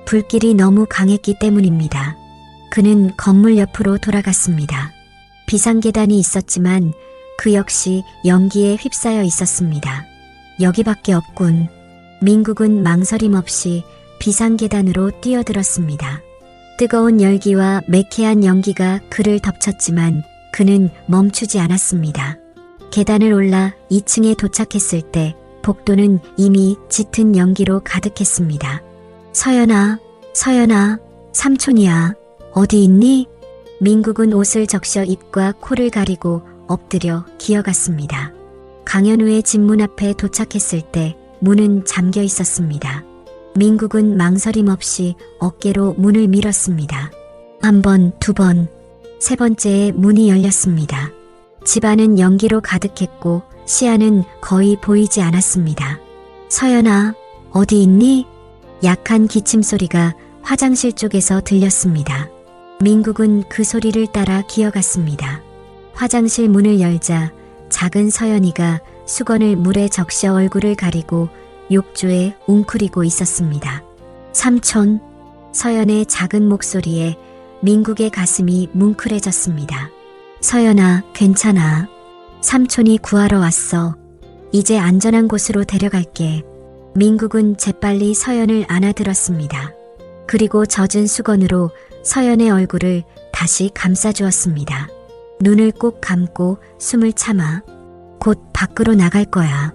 불길이 너무 강했기 때문입니다. 그는 건물 옆으로 돌아갔습니다. 비상계단이 있었지만 그 역시 연기에 휩싸여 있었습니다. 여기밖에 없군. 민국은 망설임 없이 비상계단으로 뛰어들었습니다. 뜨거운 열기와 매캐한 연기가 그를 덮쳤지만 그는 멈추지 않았습니다. 계단을 올라 2층에 도착했을 때 복도는 이미 짙은 연기로 가득했습니다. 서연아, 서연아, 삼촌이야. 어디 있니? 민국은 옷을 적셔 입과 코를 가리고 엎드려 기어갔습니다. 강현우의 집 문 앞에 도착했을 때 문은 잠겨 있었습니다. 민국은 망설임 없이 어깨로 문을 밀었습니다. 한 번, 두 번, 세 번째에 문이 열렸습니다. 집안은 연기로 가득했고 시야는 거의 보이지 않았습니다. 서연아, 어디 있니? 약한 기침 소리가 화장실 쪽에서 들렸습니다. 민국은 그 소리를 따라 기어갔습니다. 화장실 문을 열자 작은 서연이가 수건을 물에 적셔 얼굴을 가리고 욕조에 웅크리고 있었습니다. 삼촌, 서연의 작은 목소리에 민국의 가슴이 뭉클해졌습니다. 서연아, 괜찮아. 삼촌이 구하러 왔어. 이제 안전한 곳으로 데려갈게. 민국은 재빨리 서연을 안아들었습니다. 그리고 젖은 수건으로 서연의 얼굴을 다시 감싸주었습니다. 눈을 꼭 감고 숨을 참아. 곧 밖으로 나갈 거야.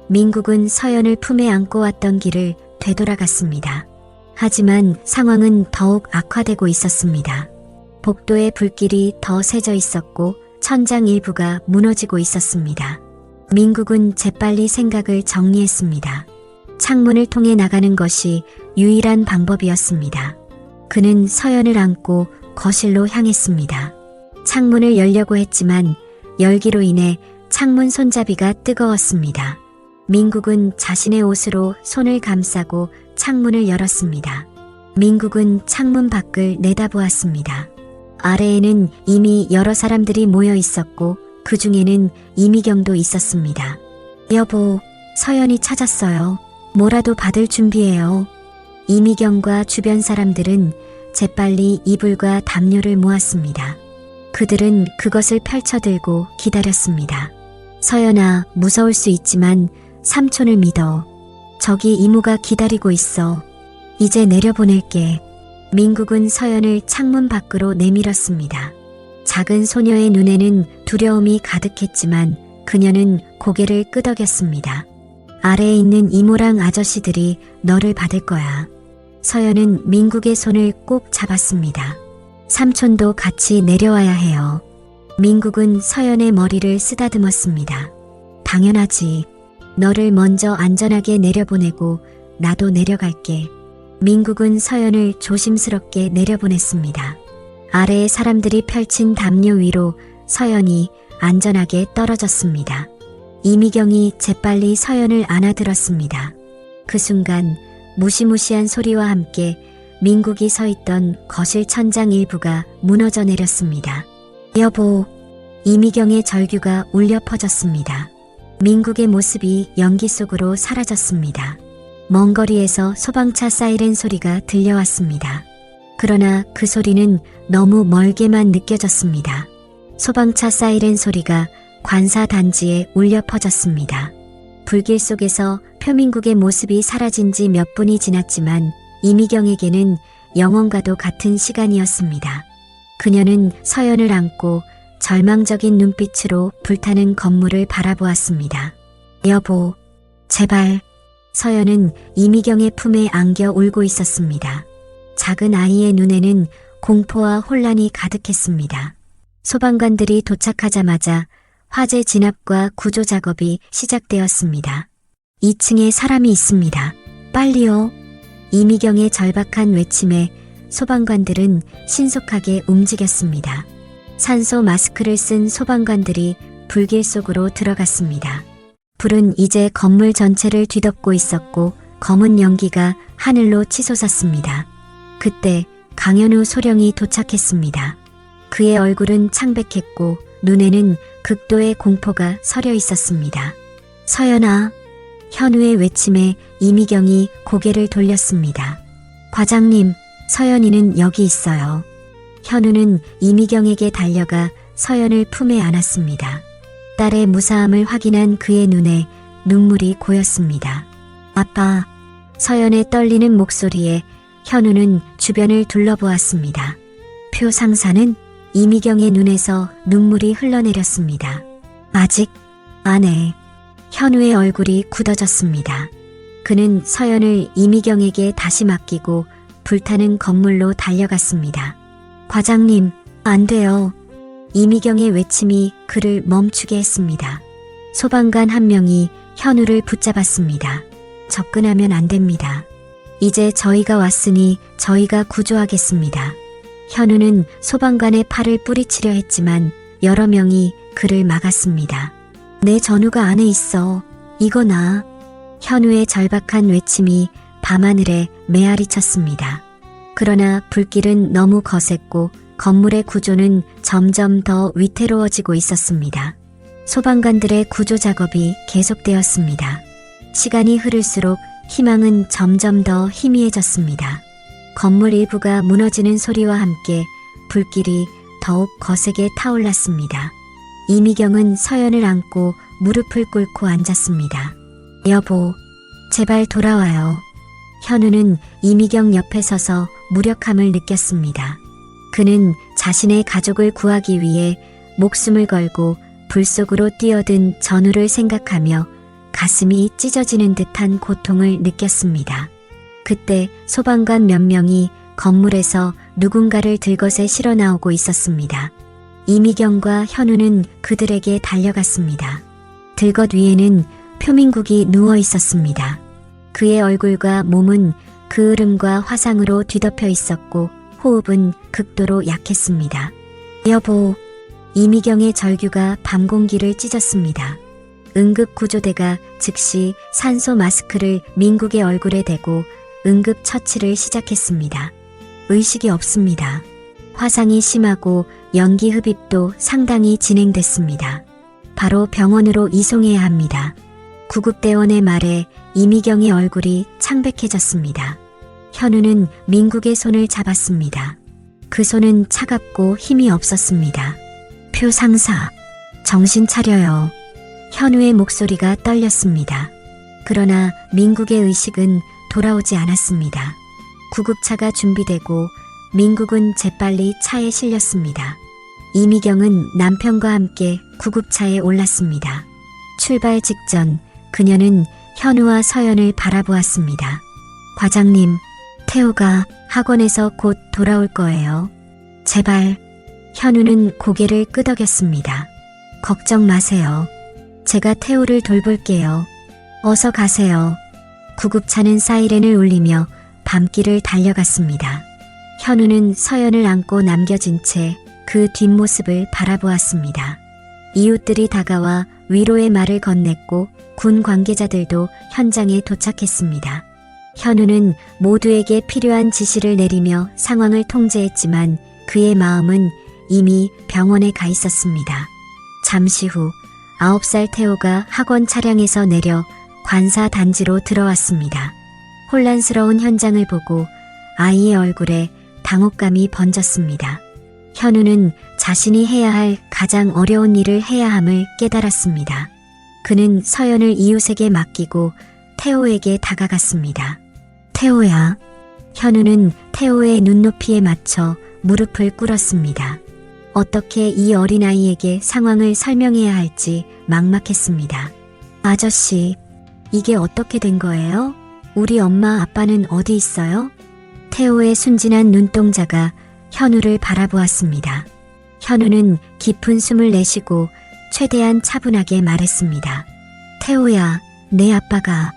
민국은 서연을 품에 안고 왔던 길을 되돌아갔습니다. 하지만 상황은 더욱 악화되고 있었습니다. 복도에 불길이 더 새져 있었고 천장 일부가 무너지고 있었습니다. 민국은 재빨리 생각을 정리했습니다. 창문을 통해 나가는 것이 유일한 방법이었습니다. 그는 서연을 안고 거실로 향했습니다. 창문을 열려고 했지만 열기로 인해 창문 손잡이가 뜨거웠습니다. 민국은 자신의 옷으로 손을 감싸고 창문을 열었습니다. 민국은 창문 밖을 내다보았습니다. 아래에는 이미 여러 사람들이 모여 있었고 그 중에는 이미경도 있었습니다. 여보, 서연이 찾았어요. 뭐라도 받을 준비해요. 이미경과 주변 사람들은 재빨리 이불과 담요를 모았습니다. 그들은 그것을 펼쳐들고 기다렸습니다. 서연아, 무서울 수 있지만 삼촌을 믿어. 저기 이모가 기다리고 있어. 이제 내려보낼게. 민국은 서연을 창문 밖으로 내밀었습니다. 작은 소녀의 눈에는 두려움이 가득했지만 그녀는 고개를 끄덕였습니다. 아래에 있는 이모랑 아저씨들이 너를 받을 거야. 서연은 민국의 손을 꼭 잡았습니다. 삼촌도 같이 내려와야 해요. 민국은 서연의 머리를 쓰다듬었습니다. 당연하지. 너를 먼저 안전하게 내려보내고 나도 내려갈게. 민국은 서연을 조심스럽게 내려보냈습니다. 아래에 사람들이 펼친 담요 위로 서연이 안전하게 떨어졌습니다. 이미경이 재빨리 서연을 안아들었습니다. 그 순간 무시무시한 소리와 함께 민국이 서 있던 거실 천장 일부가 무너져 내렸습니다. 여보, 이미경의 절규가 울려 퍼졌습니다. 민국의 모습이 연기 속으로 사라졌습니다. 먼 거리에서 소방차 사이렌 소리가 들려왔습니다. 그러나 그 소리는 너무 멀게만 느껴졌습니다. 소방차 사이렌 소리가 관사 단지에 울려 퍼졌습니다. 불길 속에서 표민국의 모습이 사라진 지 몇 분이 지났지만 이미경에게는 영원과도 같은 시간이었습니다. 그녀는 서연을 안고 절망적인 눈빛으로 불타는 건물을 바라보았습니다. 여보, 제발. 서연은 이미경의 품에 안겨 울고 있었습니다. 작은 아이의 눈에는 공포와 혼란이 가득했습니다. 소방관들이 도착하자마자 화재 진압과 구조 작업이 시작되었습니다. 2층에 사람이 있습니다. 빨리요. 이미경의 절박한 외침에 소방관들은 신속하게 움직였습니다. 산소 마스크를 쓴 소방관들이 불길 속으로 들어갔습니다. 불은 이제 건물 전체를 뒤덮고 있었고 검은 연기가 하늘로 치솟았습니다. 그때 강현우 소령이 도착했습니다. 그의 얼굴은 창백했고 눈에는 극도의 공포가 서려 있었습니다. 서연아. 현우의 외침에 이미경이 고개를 돌렸습니다. 과장님, 서연이는 여기 있어요. 현우는 이미경에게 달려가 서연을 품에 안았습니다. 딸의 무사함을 확인한 그의 눈에 눈물이 고였습니다. 아빠, 서연의 떨리는 목소리에 현우는 주변을 둘러보았습니다. 표 상사는 이미경의 눈에서 눈물이 흘러내렸습니다. 아직 안 해. 현우의 얼굴이 굳어졌습니다. 그는 서연을 이미경에게 다시 맡기고 불타는 건물로 달려갔습니다. 과장님, 안 돼요. 이미경의 외침이 그를 멈추게 했습니다. 소방관 한 명이 현우를 붙잡았습니다. 접근하면 안 됩니다. 이제 저희가 왔으니 저희가 구조하겠습니다. 현우는 소방관의 팔을 뿌리치려 했지만 여러 명이 그를 막았습니다. 내 전우가 안에 있어. 이거 나. 현우의 절박한 외침이 밤하늘에 메아리 쳤습니다. 그러나 불길은 너무 거셌고 건물의 구조는 점점 더 위태로워지고 있었습니다. 소방관들의 구조 작업이 계속되었습니다. 시간이 흐를수록 희망은 점점 더 희미해졌습니다. 건물 일부가 무너지는 소리와 함께 불길이 더욱 거세게 타올랐습니다. 이미경은 서연을 안고 무릎을 꿇고 앉았습니다. 여보, 제발 돌아와요. 현우는 이미경 옆에 서서 무력함을 느꼈습니다. 그는 자신의 가족을 구하기 위해 목숨을 걸고 불 속으로 뛰어든 전우를 생각하며 가슴이 찢어지는 듯한 고통을 느꼈습니다. 그때 소방관 몇 명이 건물에서 누군가를 들것에 실어 나오고 있었습니다. 이미경과 현우는 그들에게 달려갔습니다. 들것 위에는 표민국이 누워 있었습니다. 그의 얼굴과 몸은 그을음과 화상으로 뒤덮여 있었고 호흡은 극도로 약했습니다. 여보, 이미경의 절규가 밤 공기를 찢었습니다. 응급구조대가 즉시 산소 마스크를 민국의 얼굴에 대고 응급처치를 시작했습니다. 의식이 없습니다. 화상이 심하고 연기 흡입도 상당히 진행됐습니다. 바로 병원으로 이송해야 합니다. 구급대원의 말에 이미경의 얼굴이 창백해졌습니다. 현우는 민국의 손을 잡았습니다. 그 손은 차갑고 힘이 없었습니다. 표 상사, 정신 차려요. 현우의 목소리가 떨렸습니다. 그러나 민국의 의식은 돌아오지 않았습니다. 구급차가 준비되고 민국은 재빨리 차에 실렸습니다. 이미경은 남편과 함께 구급차에 올랐습니다. 출발 직전 그녀는 현우와 서연을 바라보았습니다. 과장님, 태우가 학원에서 곧 돌아올 거예요. 제발. 현우는 고개를 끄덕였습니다. 걱정 마세요. 제가 태우를 돌볼게요. 어서 가세요. 구급차는 사이렌을 울리며 밤길을 달려갔습니다. 현우는 서연을 안고 남겨진 채 그 뒷모습을 바라보았습니다. 이웃들이 다가와 위로의 말을 건넸고 군 관계자들도 현장에 도착했습니다. 현우는 모두에게 필요한 지시를 내리며 상황을 통제했지만 그의 마음은 이미 병원에 가 있었습니다. 잠시 후 9살 태호가 학원 차량에서 내려 관사 단지로 들어왔습니다. 혼란스러운 현장을 보고 아이의 얼굴에 당혹감이 번졌습니다. 현우는 자신이 해야 할 가장 어려운 일을 해야 함을 깨달았습니다. 그는 서연을 이웃에게 맡기고 태호에게 다가갔습니다. 태호야. 현우는 태호의 눈높이에 맞춰 무릎을 꿇었습니다. 어떻게 이 어린아이에게 상황을 설명해야 할지 막막했습니다. 아저씨, 이게 어떻게 된 거예요? 우리 엄마 아빠는 어디 있어요? 태호의 순진한 눈동자가 현우를 바라보았습니다. 현우는 깊은 숨을 내쉬고 최대한 차분하게 말했습니다. 태호야, 내 아빠가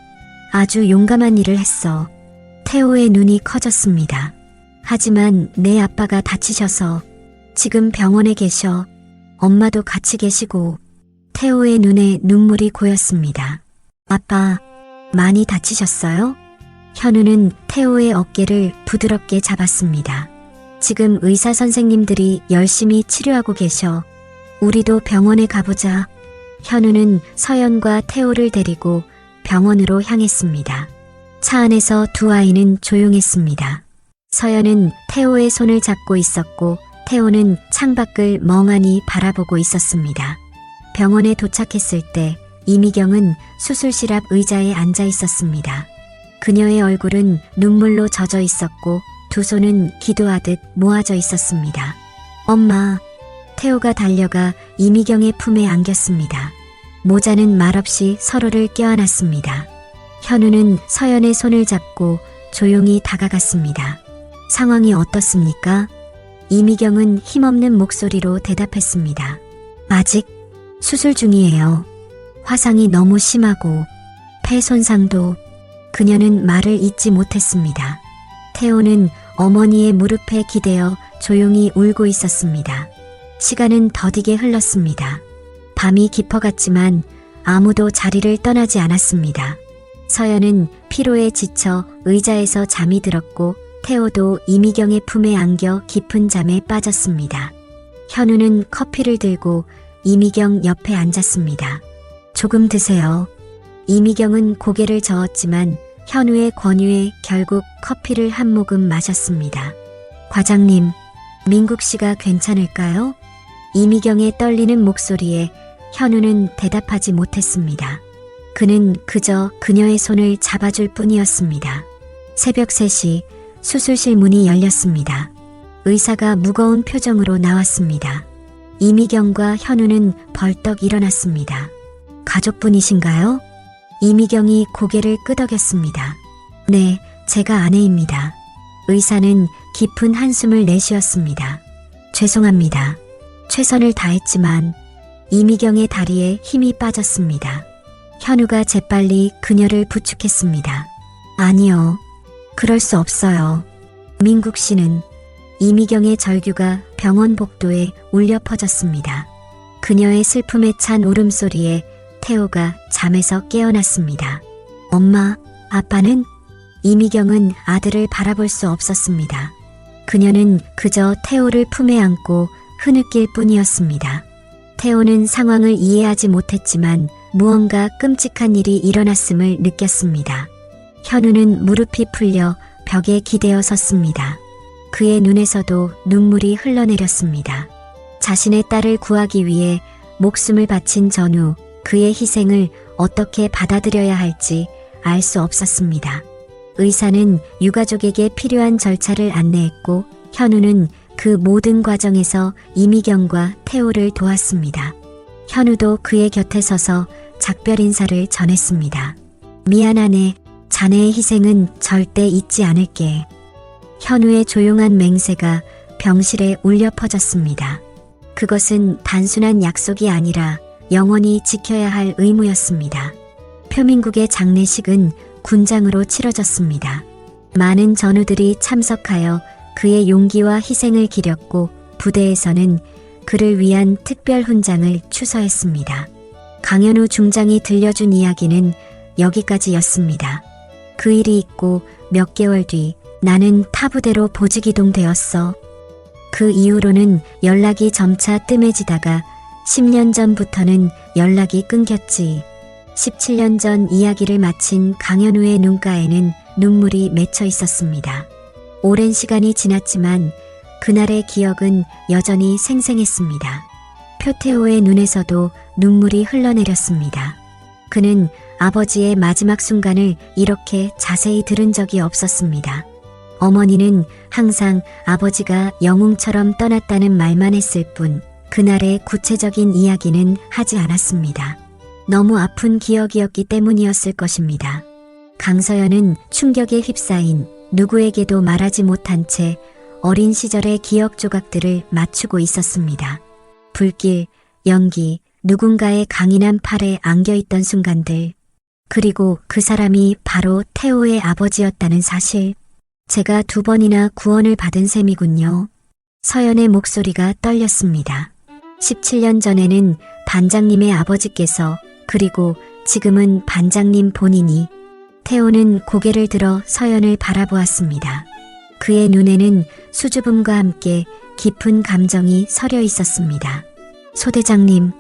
아주 용감한 일을 했어. 태호의 눈이 커졌습니다. 하지만 내 아빠가 다치셔서 지금 병원에 계셔. 엄마도 같이 계시고. 태호의 눈에 눈물이 고였습니다. 아빠, 많이 다치셨어요? 현우는 태호의 어깨를 부드럽게 잡았습니다. 지금 의사 선생님들이 열심히 치료하고 계셔. 우리도 병원에 가보자. 현우는 서연과 태호를 데리고 병원으로 향했습니다. 차 안에서 두 아이는 조용했습니다. 서연은 태호의 손을 잡고 있었고 태호는 창밖을 멍하니 바라보고 있었습니다. 병원에 도착했을 때 이미경은 수술실 앞 의자에 앉아 있었습니다. 그녀의 얼굴은 눈물로 젖어 있었고 두 손은 기도하듯 모아져 있었습니다. 엄마, 태호가 달려가 이미경의 품에 안겼습니다. 모자는 말없이 서로를 껴안았습니다. 현우는 서연의 손을 잡고 조용히 다가갔습니다. 상황이 어떻습니까? 이미경은 힘없는 목소리로 대답했습니다. 아직 수술 중이에요. 화상이 너무 심하고 폐 손상도. 그녀는 말을 잇지 못했습니다. 태호는 어머니의 무릎에 기대어 조용히 울고 있었습니다. 시간은 더디게 흘렀습니다. 밤이 깊어갔지만 아무도 자리를 떠나지 않았습니다. 서연은 피로에 지쳐 의자에서 잠이 들었고 태호도 이미경의 품에 안겨 깊은 잠에 빠졌습니다. 현우는 커피를 들고 이미경 옆에 앉았습니다. 조금 드세요. 이미경은 고개를 저었지만 현우의 권유에 결국 커피를 한 모금 마셨습니다. 과장님, 민국 씨가 괜찮을까요? 이미경의 떨리는 목소리에 현우는 대답하지 못했습니다. 그는 그저 그녀의 손을 잡아줄 뿐이었습니다. 새벽 3시 수술실 문이 열렸습니다. 의사가 무거운 표정으로 나왔습니다. 이미경과 현우는 벌떡 일어났습니다. 가족분이신가요? 이미경이 고개를 끄덕였습니다. 네, 제가 아내입니다. 의사는 깊은 한숨을 내쉬었습니다. 죄송합니다. 최선을 다했지만. 이미경의 다리에 힘이 빠졌습니다. 현우가 재빨리 그녀를 부축했습니다. 아니요, 그럴 수 없어요. 민국 씨는. 이미경의 절규가 병원 복도에 울려 퍼졌습니다. 그녀의 슬픔에 찬 울음소리에 태호가 잠에서 깨어났습니다. 엄마, 아빠는? 이미경은 아들을 바라볼 수 없었습니다. 그녀는 그저 태호를 품에 안고 흐느낄 뿐이었습니다. 태호는 상황을 이해하지 못했지만 무언가 끔찍한 일이 일어났음을 느꼈습니다. 현우는 무릎이 풀려 벽에 기대어 섰습니다. 그의 눈에서도 눈물이 흘러내렸습니다. 자신의 딸을 구하기 위해 목숨을 바친 전후, 그의 희생을 어떻게 받아들여야 할지 알 수 없었습니다. 의사는 유가족에게 필요한 절차를 안내했고 현우는 그 모든 과정에서 이미경과 태호를 도왔습니다. 현우도 그의 곁에 서서 작별 인사를 전했습니다. 미안하네. 자네의 희생은 절대 잊지 않을게. 현우의 조용한 맹세가 병실에 울려 퍼졌습니다. 그것은 단순한 약속이 아니라 영원히 지켜야 할 의무였습니다. 표민국의 장례식은 군장으로 치러졌습니다. 많은 전우들이 참석하여 그의 용기와 희생을 기렸고 부대에서는 그를 위한 특별 훈장을 추서했습니다. 강현우 중장이 들려준 이야기는 여기까지였습니다. 그 일이 있고 몇 개월 뒤 나는 타부대로 보직이동되었어. 그 이후로는 연락이 점차 뜸해지다가 10년 전부터는 연락이 끊겼지. 17년 전 이야기를 마친 강현우의 눈가에는 눈물이 맺혀 있었습니다. 오랜 시간이 지났지만 그날의 기억은 여전히 생생했습니다. 표태호의 눈에서도 눈물이 흘러내렸습니다. 그는 아버지의 마지막 순간을 이렇게 자세히 들은 적이 없었습니다. 어머니는 항상 아버지가 영웅처럼 떠났다는 말만 했을 뿐 그날의 구체적인 이야기는 하지 않았습니다. 너무 아픈 기억이었기 때문이었을 것입니다. 강서연은 충격에 휩싸인 누구에게도 말하지 못한 채 어린 시절의 기억 조각들을 맞추고 있었습니다. 불길, 연기, 누군가의 강인한 팔에 안겨있던 순간들, 그리고 그 사람이 바로 태호의 아버지였다는 사실. 제가 2번이나 구원을 받은 셈이군요. 서연의 목소리가 떨렸습니다. 17년 전에는 반장님의 아버지께서, 그리고 지금은 반장님 본인이. 태호는 고개를 들어 서연을 바라보았습니다. 그의 눈에는 수줍음과 함께 깊은 감정이 서려 있었습니다. 소대장님,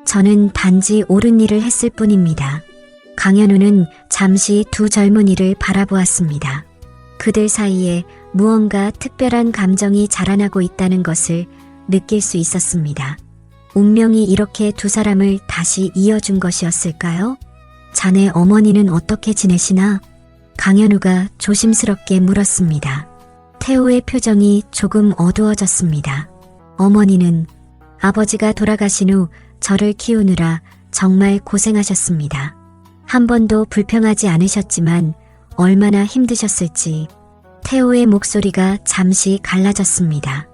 저는 단지 옳은 일을 했을 뿐입니다. 강현우는 잠시 두 젊은이를 바라보았습니다. 그들 사이에 무언가 특별한 감정이 자라나고 있다는 것을 느낄 수 있었습니다. 운명이 이렇게 두 사람을 다시 이어준 것이었을까요? 자네 어머니는 어떻게 지내시나? 강현우가 조심스럽게 물었습니다. 태호의 표정이 조금 어두워졌습니다. 어머니는 아버지가 돌아가신 후 저를 키우느라 정말 고생하셨습니다. 한 번도 불평하지 않으셨지만 얼마나 힘드셨을지. 태호의 목소리가 잠시 갈라졌습니다.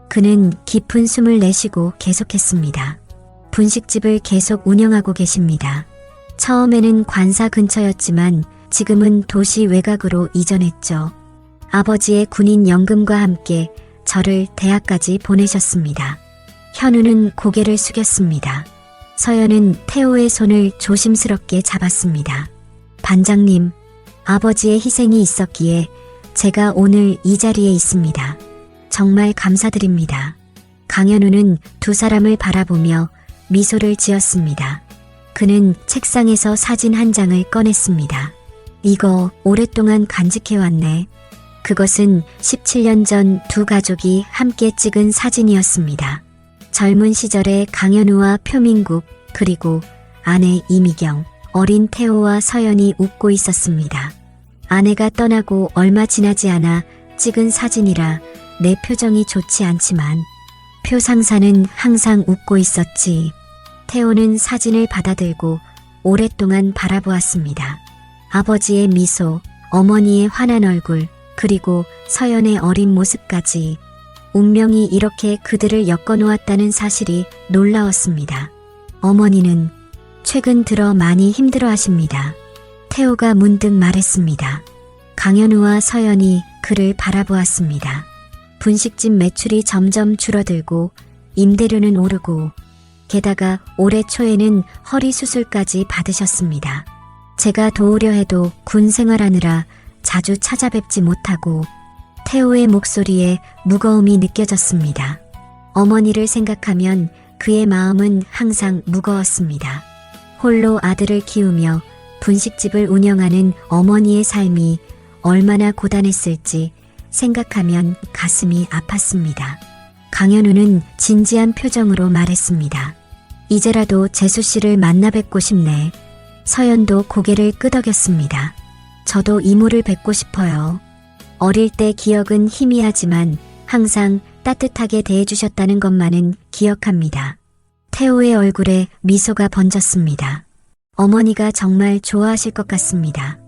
그는 깊은 숨을 내쉬고 계속했습니다. 분식집을 계속 운영하고 계십니다. 처음에는 관사 근처였지만 지금은 도시 외곽으로 이전했죠. 아버지의 군인 연금과 함께 저를 대학까지 보내셨습니다. 현우는 고개를 숙였습니다. 서연은 태호의 손을 조심스럽게 잡았습니다. 반장님, 아버지의 희생이 있었기에 제가 오늘 이 자리에 있습니다. 정말 감사드립니다. 강현우는 두 사람을 바라보며 미소를 지었습니다. 그는 책상에서 사진 한 장을 꺼냈습니다. 이거 오랫동안 간직해왔네. 그것은 17년 전 두 가족이 함께 찍은 사진이었습니다. 젊은 시절의 강현우와 표민국, 그리고 아내 이미경, 어린 태호와 서연이 웃고 있었습니다. 아내가 떠나고 얼마 지나지 않아 찍은 사진이라 내 표정이 좋지 않지만 표 상사는 항상 웃고 있었지. 태호는 사진을 받아들고 오랫동안 바라보았습니다. 아버지의 미소, 어머니의 환한 얼굴, 그리고 서연의 어린 모습까지. 운명이 이렇게 그들을 엮어놓았다는 사실이 놀라웠습니다. 어머니는 최근 들어 많이 힘들어하십니다. 태호가 문득 말했습니다. 강현우와 서연이 그를 바라보았습니다. 분식집 매출이 점점 줄어들고 임대료는 오르고 게다가 올해 초에는 허리 수술까지 받으셨습니다. 제가 도우려 해도 군 생활하느라 자주 찾아뵙지 못하고. 태호의 목소리에 무거움이 느껴졌습니다. 어머니를 생각하면 그의 마음은 항상 무거웠습니다. 홀로 아들을 키우며 분식집을 운영하는 어머니의 삶이 얼마나 고단했을지 생각하면 가슴이 아팠습니다. 강현우는 진지한 표정으로 말했습니다. 이제라도 재수 씨를 만나 뵙고 싶네. 서연도 고개를 끄덕였습니다. 저도 이모를 뵙고 싶어요. 어릴 때 기억은 희미하지만 항상 따뜻하게 대해주셨다는 것만은 기억합니다. 태호의 얼굴에 미소가 번졌습니다. 어머니가 정말 좋아하실 것 같습니다.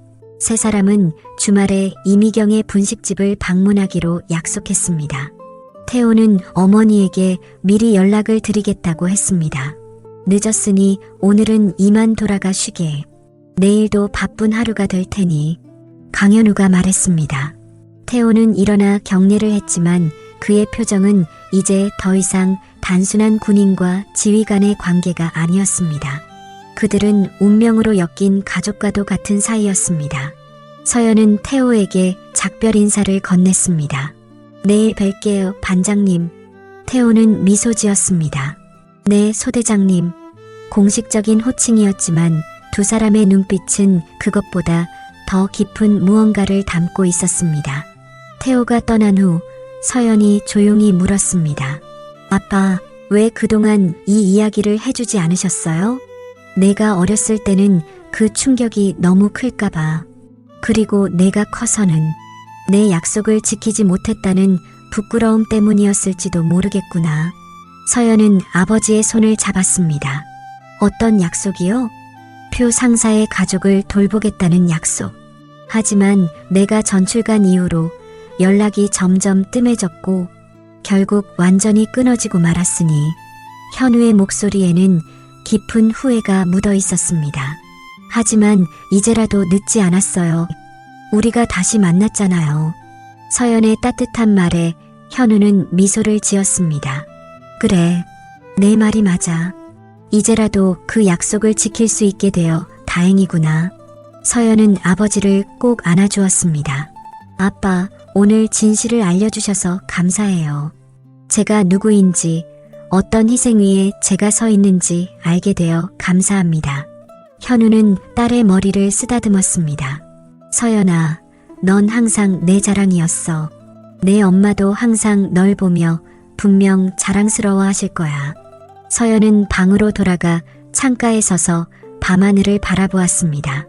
세 사람은 주말에 이미경의 분식집을 방문하기로 약속했습니다. 태호는 어머니에게 미리 연락을 드리겠다고 했습니다. 늦었으니 오늘은 이만 돌아가 쉬게. 내일도 바쁜 하루가 될 테니. 강현우가 말했습니다. 태호는 일어나 경례를 했지만 그의 표정은 이제 더 이상 단순한 군인과 지휘 간의 관계가 아니었습니다. 그들은 운명으로 엮인 가족과도 같은 사이였습니다. 서연은 태호에게 작별 인사를 건넸습니다. 내일 뵐게요, 반장님. 태호는 미소 지었습니다. 네, 소대장님. 공식적인 호칭이었지만 두 사람의 눈빛은 그것보다 더 깊은 무언가를 담고 있었습니다. 태호가 떠난 후 서연이 조용히 물었습니다. 아빠, 왜 그동안 이 이야기를 해주지 않으셨어요? 내가 어렸을 때는 그 충격이 너무 클까봐. 그리고 내가 커서는 내 약속을 지키지 못했다는 부끄러움 때문이었을지도 모르겠구나. 서연은 아버지의 손을 잡았습니다. 어떤 약속이요? 표 상사의 가족을 돌보겠다는 약속. 하지만 내가 전출간 이후로 연락이 점점 뜸해졌고 결국 완전히 끊어지고 말았으니 현우의 목소리에는 깊은 후회가 묻어 있었습니다. 하지만 이제라도 늦지 않았어요. 우리가 다시 만났잖아요. 서연의 따뜻한 말에 현우는 미소를 지었습니다. 그래, 내 말이 맞아. 이제라도 그 약속을 지킬 수 있게 되어 다행이구나. 서연은 아버지를 꼭 안아주었습니다. 아빠, 오늘 진실을 알려주셔서 감사해요. 제가 누구인지, 어떤 희생 위에 제가 서 있는지 알게 되어 감사합니다. 현우는 딸의 머리를 쓰다듬었습니다. 서연아, 넌 항상 내 자랑이었어. 내 엄마도 항상 널 보며 분명 자랑스러워 하실 거야. 서연은 방으로 돌아가 창가에 서서 밤하늘을 바라보았습니다.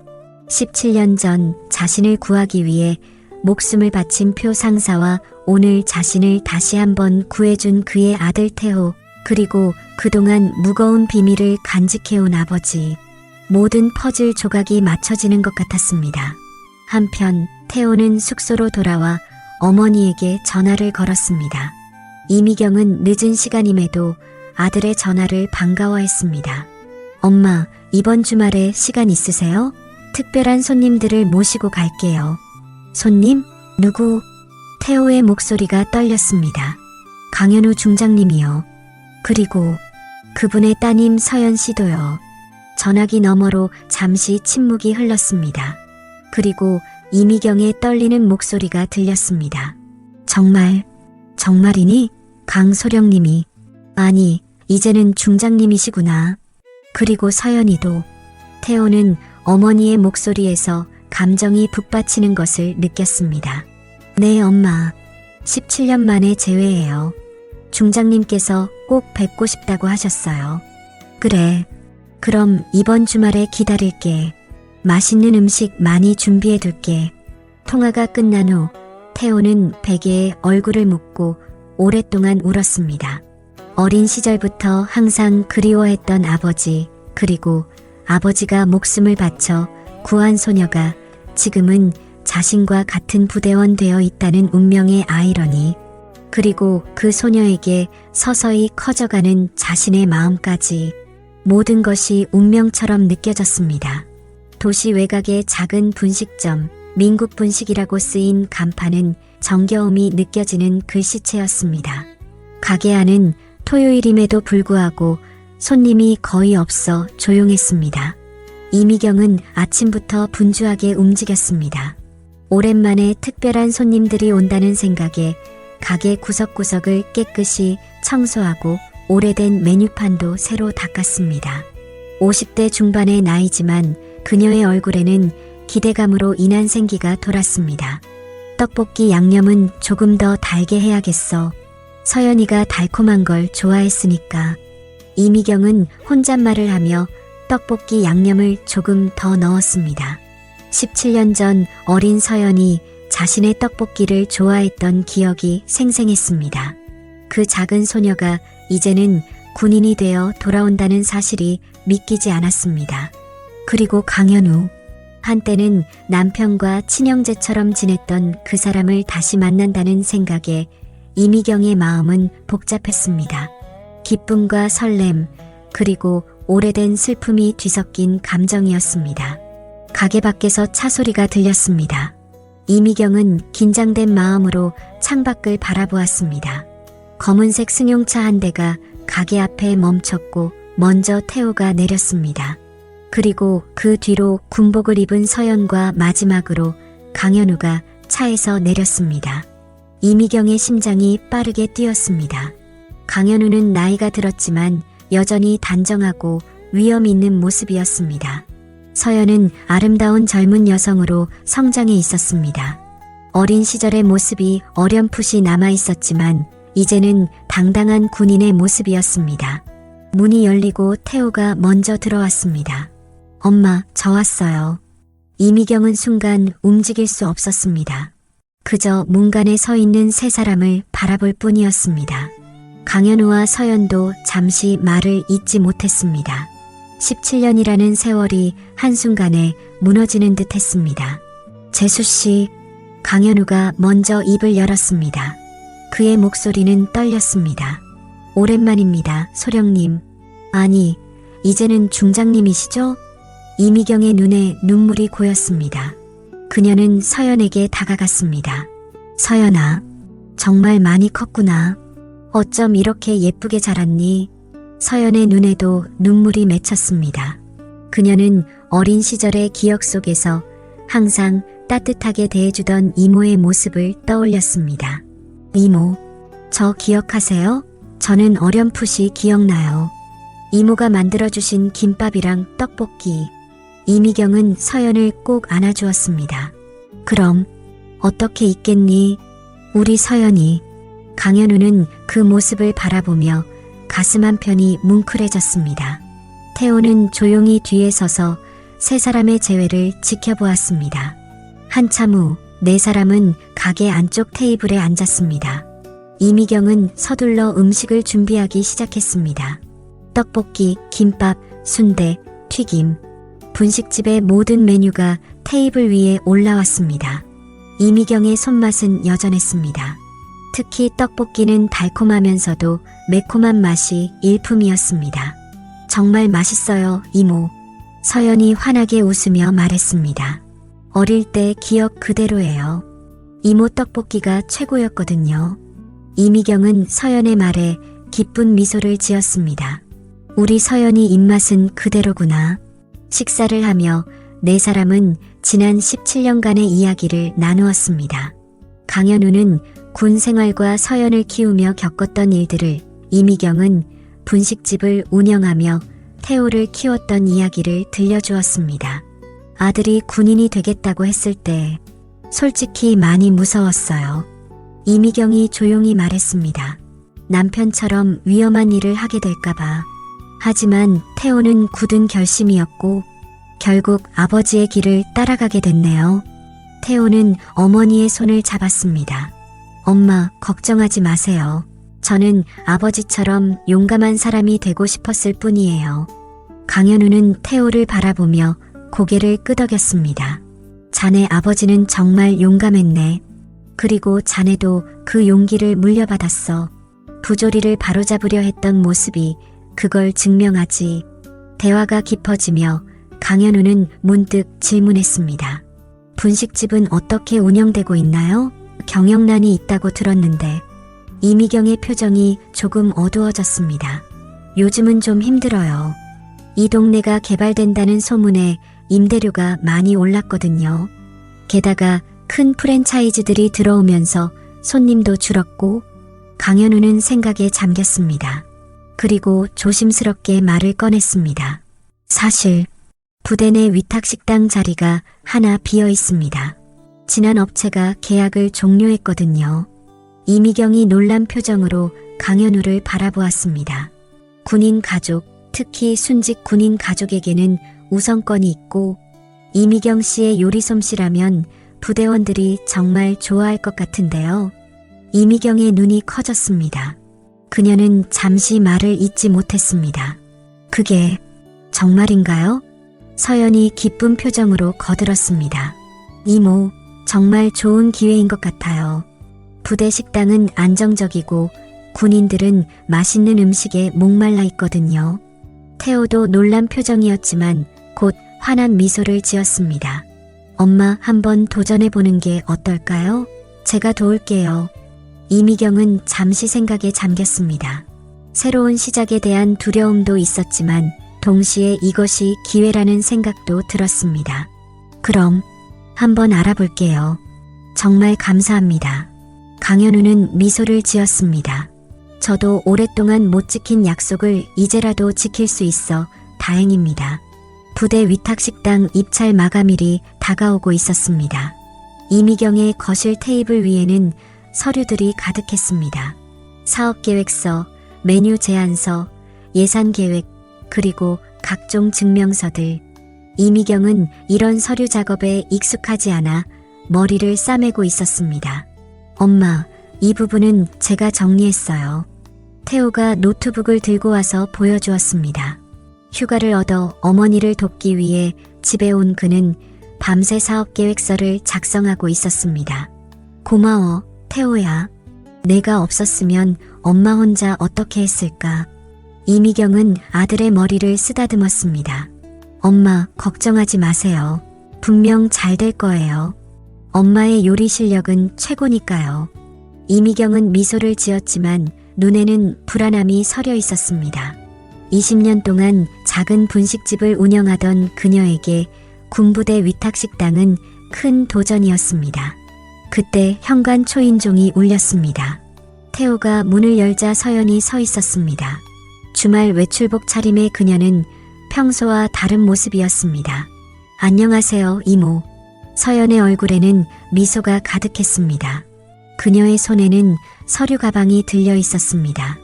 17년 전 자신을 구하기 위해 목숨을 바친 표 상사와 오늘 자신을 다시 한번 구해준 그의 아들 태호, 그리고 그동안 무거운 비밀을 간직해온 아버지. 모든 퍼즐 조각이 맞춰지는 것 같았습니다. 한편 태호는 숙소로 돌아와 어머니에게 전화를 걸었습니다. 이미경은 늦은 시간임에도 아들의 전화를 반가워했습니다. 엄마, 이번 주말에 시간 있으세요? 특별한 손님들을 모시고 갈게요. 손님? 누구? 태호의 목소리가 떨렸습니다. 강현우 중장님이요. 그리고 그분의 따님 서연 씨도요. 전화기 너머로 잠시 침묵이 흘렀습니다. 그리고 이미경의 떨리는 목소리가 들렸습니다. 정말이니? 강소령님이. 아니, 이제는 중장님이시구나. 그리고 서연이도. 태호는 어머니의 목소리에서 감정이 북받치는 것을 느꼈습니다. 네, 엄마. 17년 만에 재회해요. 중장님께서 꼭 뵙고 싶다고 하셨어요. 그래. 그럼 이번 주말에 기다릴게. 맛있는 음식 많이 준비해둘게. 통화가 끝난 후 태호는 베개에 얼굴을 묻고 오랫동안 울었습니다. 어린 시절부터 항상 그리워했던 아버지, 그리고 아버지가 목숨을 바쳐 구한 소녀가 지금은 자신과 같은 부대원 되어 있다는 운명의 아이러니, 그리고 그 소녀에게 서서히 커져가는 자신의 마음까지, 모든 것이 운명처럼 느껴졌습니다. 도시 외곽의 작은 분식점, 민국 분식이라고 쓰인 간판은 정겨움이 느껴지는 글씨체였습니다. 가게 안은 토요일임에도 불구하고 손님이 거의 없어 조용했습니다. 이미경은 아침부터 분주하게 움직였습니다. 오랜만에 특별한 손님들이 온다는 생각에 가게 구석구석을 깨끗이 청소하고 오래된 메뉴판도 새로 닦았습니다. 50대 중반의 나이지만 그녀의 얼굴에는 기대감으로 인한 생기가 돌았습니다. 떡볶이 양념은 조금 더 달게 해야겠어. 서연이가 달콤한 걸 좋아했으니까. 이미경은 혼잣말을 하며 떡볶이 양념을 조금 더 넣었습니다. 17년 전 어린 서연이 자신의 떡볶이를 좋아했던 기억이 생생했습니다. 그 작은 소녀가 이제는 군인이 되어 돌아온다는 사실이 믿기지 않았습니다. 그리고 강현우. 한때는 남편과 친형제처럼 지냈던 그 사람을 다시 만난다는 생각에 이미경의 마음은 복잡했습니다. 기쁨과 설렘, 그리고 오래된 슬픔이 뒤섞인 감정이었습니다. 가게 밖에서 차 소리가 들렸습니다. 이미경은 긴장된 마음으로 창밖을 바라보았습니다. 검은색 승용차 한 대가 가게 앞에 멈췄고 먼저 태호가 내렸습니다. 그리고 그 뒤로 군복을 입은 서연과 마지막으로 강현우가 차에서 내렸습니다. 이미경의 심장이 빠르게 뛰었습니다. 강현우는 나이가 들었지만 여전히 단정하고 위험 있는 모습이었습니다. 서연은 아름다운 젊은 여성으로 성장해 있었습니다. 어린 시절의 모습이 어렴풋이 남아 있었지만 이제는 당당한 군인의 모습이었습니다. 문이 열리고 태호가 먼저 들어왔습니다. 엄마, 저 왔어요. 이미경은 순간 움직일 수 없었습니다. 그저 문간에 서 있는 세 사람을 바라볼 뿐이었습니다. 강현우와 서연도 잠시 말을 잇지 못했습니다. 17년이라는 세월이 한순간에 무너지는 듯 했습니다. 재수씨, 강현우가 먼저 입을 열었습니다. 그의 목소리는 떨렸습니다. 오랜만입니다, 소령님. 아니, 이제는 중장님이시죠? 이미경의 눈에 눈물이 고였습니다. 그녀는 서연에게 다가갔습니다. 서연아, 정말 많이 컸구나. 어쩜 이렇게 예쁘게 자랐니? 서연의 눈에도 눈물이 맺혔습니다. 그녀는 어린 시절의 기억 속에서 항상 따뜻하게 대해주던 이모의 모습을 떠올렸습니다. 이모, 저 기억하세요? 저는 어렴풋이 기억나요. 이모가 만들어주신 김밥이랑 떡볶이. 이미경은 서연을 꼭 안아주었습니다. 그럼 어떻게 있겠니? 우리 서연이. 강현우는 그 모습을 바라보며 가슴 한편이 뭉클해졌습니다. 태호는 조용히 뒤에 서서 세 사람의 재회를 지켜보았습니다. 한참 후 네 사람은 가게 안쪽 테이블에 앉았습니다. 이미경은 서둘러 음식을 준비하기 시작했습니다. 떡볶이, 김밥, 순대, 튀김, 분식집의 모든 메뉴가 테이블 위에 올라왔습니다. 이미경의 손맛은 여전했습니다. 특히 떡볶이는 달콤하면서도 매콤한 맛이 일품이었습니다. 정말 맛있어요, 이모. 서연이 환하게 웃으며 말했습니다. 어릴 때 기억 그대로예요. 이모 떡볶이가 최고였거든요. 이미경은 서연의 말에 기쁜 미소를 지었습니다. 우리 서연이 입맛은 그대로구나. 식사를 하며 네 사람은 지난 17년간의 이야기를 나누었습니다. 강현우는 군 생활과 서연을 키우며 겪었던 일들을, 이미경은 분식집을 운영하며 태호를 키웠던 이야기를 들려주었습니다. 아들이 군인이 되겠다고 했을 때 솔직히 많이 무서웠어요. 이미경이 조용히 말했습니다. 남편처럼 위험한 일을 하게 될까봐. 하지만 태호는 굳은 결심이었고 결국 아버지의 길을 따라가게 됐네요. 태호는 어머니의 손을 잡았습니다. 엄마, 걱정하지 마세요. 저는 아버지처럼 용감한 사람이 되고 싶었을 뿐이에요. 강현우는 태호를 바라보며 고개를 끄덕였습니다. 자네 아버지는 정말 용감했네. 그리고 자네도 그 용기를 물려받았어. 부조리를 바로잡으려 했던 모습이 그걸 증명하지. 대화가 깊어지며 강현우는 문득 질문했습니다. 분식집은 어떻게 운영되고 있나요? 경영난이 있다고 들었는데. 이미경의 표정이 조금 어두워졌습니다. 요즘은 좀 힘들어요. 이 동네가 개발된다는 소문에 임대료가 많이 올랐거든요. 게다가 큰 프랜차이즈들이 들어오면서 손님도 줄었고. 강현우는 생각에 잠겼습니다. 그리고 조심스럽게 말을 꺼냈습니다. 사실 부대 내 위탁식당 자리가 하나 비어 있습니다. 지난 업체가 계약을 종료했거든요. 이미경이 놀란 표정으로 강현우를 바라보았습니다. 군인 가족, 특히 순직 군인 가족에게는 우선권이 있고 이미경 씨의 요리 솜씨라면 부대원들이 정말 좋아할 것 같은데요. 이미경의 눈이 커졌습니다. 그녀는 잠시 말을 잇지 못했습니다. 그게 정말인가요? 서연이 기쁜 표정으로 거들었습니다. 이모, 정말 좋은 기회인 것 같아요. 부대 식당은 안정적이고 군인들은 맛있는 음식에 목말라 있거든요. 태호도 놀란 표정이었지만 곧 환한 미소를 지었습니다. 엄마, 한번 도전해보는 게 어떨까요? 제가 도울게요. 이미경은 잠시 생각에 잠겼습니다. 새로운 시작에 대한 두려움도 있었지만 동시에 이것이 기회라는 생각도 들었습니다. 그럼 한번 알아볼게요. 정말 감사합니다. 강현우는 미소를 지었습니다. 저도 오랫동안 못 지킨 약속을 이제라도 지킬 수 있어 다행입니다. 부대 위탁식당 입찰 마감일이 다가오고 있었습니다. 이미경의 거실 테이블 위에는 서류들이 가득했습니다. 사업계획서, 메뉴 제안서, 예산계획, 그리고 각종 증명서들. 이미경은 이런 서류 작업에 익숙하지 않아 머리를 싸매고 있었습니다. 엄마, 이 부분은 제가 정리했어요. 태호가 노트북을 들고 와서 보여주었습니다. 휴가를 얻어 어머니를 돕기 위해 집에 온 그는 밤새 사업계획서를 작성하고 있었습니다. 고마워, 태호야. 내가 없었으면 엄마 혼자 어떻게 했을까? 이미경은 아들의 머리를 쓰다듬었습니다. 엄마, 걱정하지 마세요. 분명 잘 될 거예요. 엄마의 요리 실력은 최고니까요. 이미경은 미소를 지었지만 눈에는 불안함이 서려 있었습니다. 20년 동안 작은 분식집을 운영하던 그녀에게 군부대 위탁식당은 큰 도전이었습니다. 그때 현관 초인종이 울렸습니다. 태호가 문을 열자 서연이 서 있었습니다. 주말 외출복 차림의 그녀는 평소와 다른 모습이었습니다. 안녕하세요, 이모. 서연의 얼굴에는 미소가 가득했습니다. 그녀의 손에는 서류 가방이 들려 있었습니다.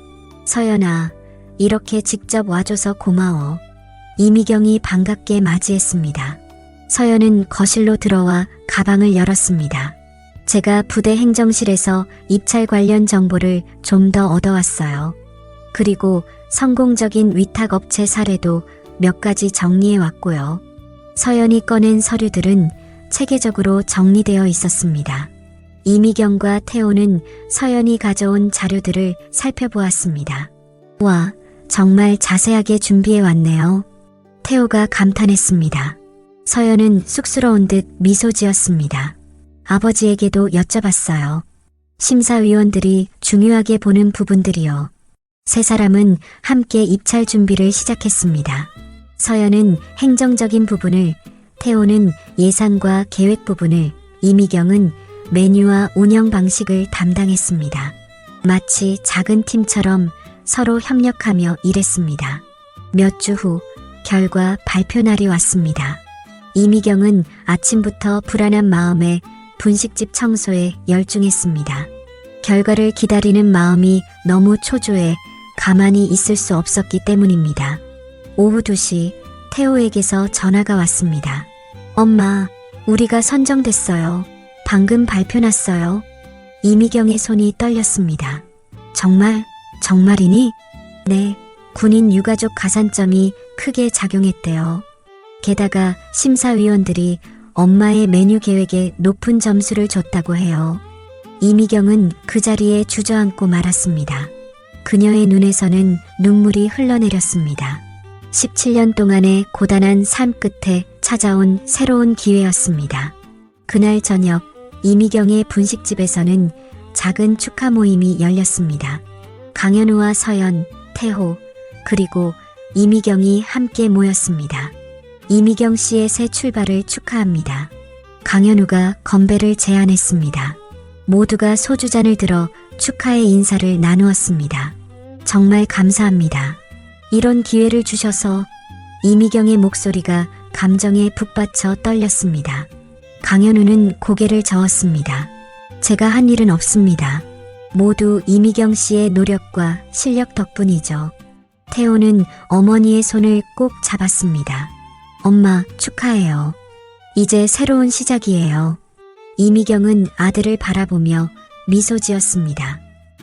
서연아, 이렇게 직접 와줘서 고마워. 이미경이 반갑게 맞이했습니다. 서연은 거실로 들어와 가방을 열었습니다. 제가 부대 행정실에서 입찰 관련 정보를 좀 더 얻어왔어요. 그리고 성공적인 위탁업체 사례도 몇 가지 정리해 왔고요. 서연이 꺼낸 서류들은 체계적으로 정리되어 있었습니다. 이미경과 태호는 서연이 가져온 자료들을 살펴보았습니다. 와, 정말 자세하게 준비해 왔네요. 태호가 감탄했습니다. 서연은 쑥스러운 듯 미소 지었습니다. 아버지에게도 여쭤봤어요. 심사위원들이 중요하게 보는 부분들이요. 세 사람은 함께 입찰 준비를 시작했습니다. 서연은 행정적인 부분을, 태호는 예산과 계획 부분을, 이미경은 메뉴와 운영 방식을 담당했습니다. 마치 작은 팀처럼 서로 협력하며 일했습니다. 몇 주 후 결과 발표 날이 왔습니다. 이미경은 아침부터 불안한 마음에 분식집 청소에 열중했습니다. 결과를 기다리는 마음이 너무 초조해 가만히 있을 수 없었기 때문입니다. 오후 2시 태호에게서 전화가 왔습니다. 엄마, 우리가 선정됐어요. 방금 발표 났어요. 이미경의 손이 떨렸습니다. 정말? 정말이니? 네, 군인 유가족 가산점이 크게 작용했대요. 게다가 심사위원들이 엄마의 메뉴 계획에 높은 점수를 줬다고 해요. 이미경은 그 자리에 주저앉고 말았습니다. 그녀의 눈에서는 눈물이 흘러내렸습니다. 17년 동안의 고단한 삶 끝에 찾아온 새로운 기회였습니다. 그날 저녁 이미경의 분식집에서는 작은 축하 모임이 열렸습니다. 강현우와 서연, 태호, 그리고 이미경이 함께 모였습니다. 이미경 씨의 새 출발을 축하합니다. 강현우가 건배를 제안했습니다. 모두가 소주잔을 들어 축하의 인사를 나누었습니다. 정말 감사합니다. 이런 기회를 주셔서. 이미경의 목소리가 감정에 북받쳐 떨렸습니다. 강현우는 고개를 저었습니다. 제가 한 일은 없습니다. 모두 이미경 씨의 노력과 실력 덕분이죠. 태호는 어머니의 손을 꼭 잡았습니다. 엄마, 축하해요. 이제 새로운 시작이에요. 이미경은 아들을 바라보며 미소 지었습니다.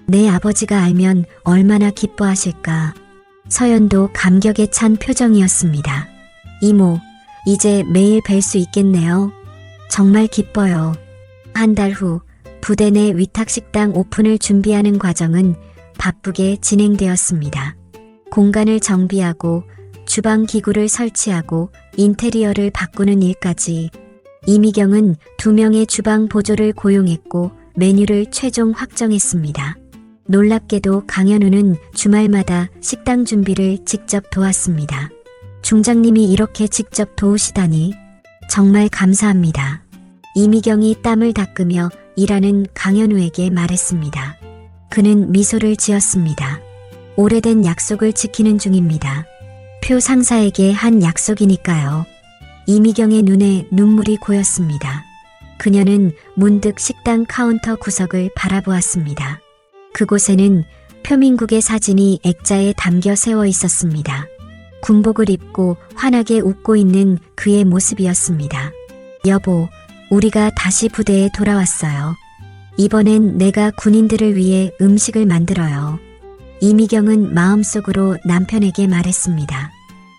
내 아버지가 알면 얼마나 기뻐하실까. 서연도 감격에 찬 표정이었습니다. 이모, 이제 매일 뵐 수 있겠네요. 정말 기뻐요. 한 달 후 부대 내 위탁식당 오픈을 준비하는 과정은 바쁘게 진행되었습니다. 공간을 정비하고 주방 기구를 설치하고 인테리어를 바꾸는 일까지. 이미경은 2명의 주방 보조를 고용했고 메뉴를 최종 확정했습니다. 놀랍게도 강현우는 주말마다 식당 준비를 직접 도왔습니다. 중장님이 이렇게 직접 도우시다니 정말 감사합니다. 이미경이 땀을 닦으며 일하는 강현우에게 말했습니다. 그는 미소를 지었습니다. 오래된 약속을 지키는 중입니다. 표 상사에게 한 약속이니까요. 이미경의 눈에 눈물이 고였습니다. 그녀는 문득 식당 카운터 구석을 바라보았습니다. 그곳에는 표민국의 사진이 액자에 담겨 세워 있었습니다. 군복을 입고 환하게 웃고 있는 그의 모습이었습니다. 여보, 우리가 다시 부대에 돌아왔어요. 이번엔 내가 군인들을 위해 음식을 만들어요. 이미경은 마음속으로 남편에게 말했습니다.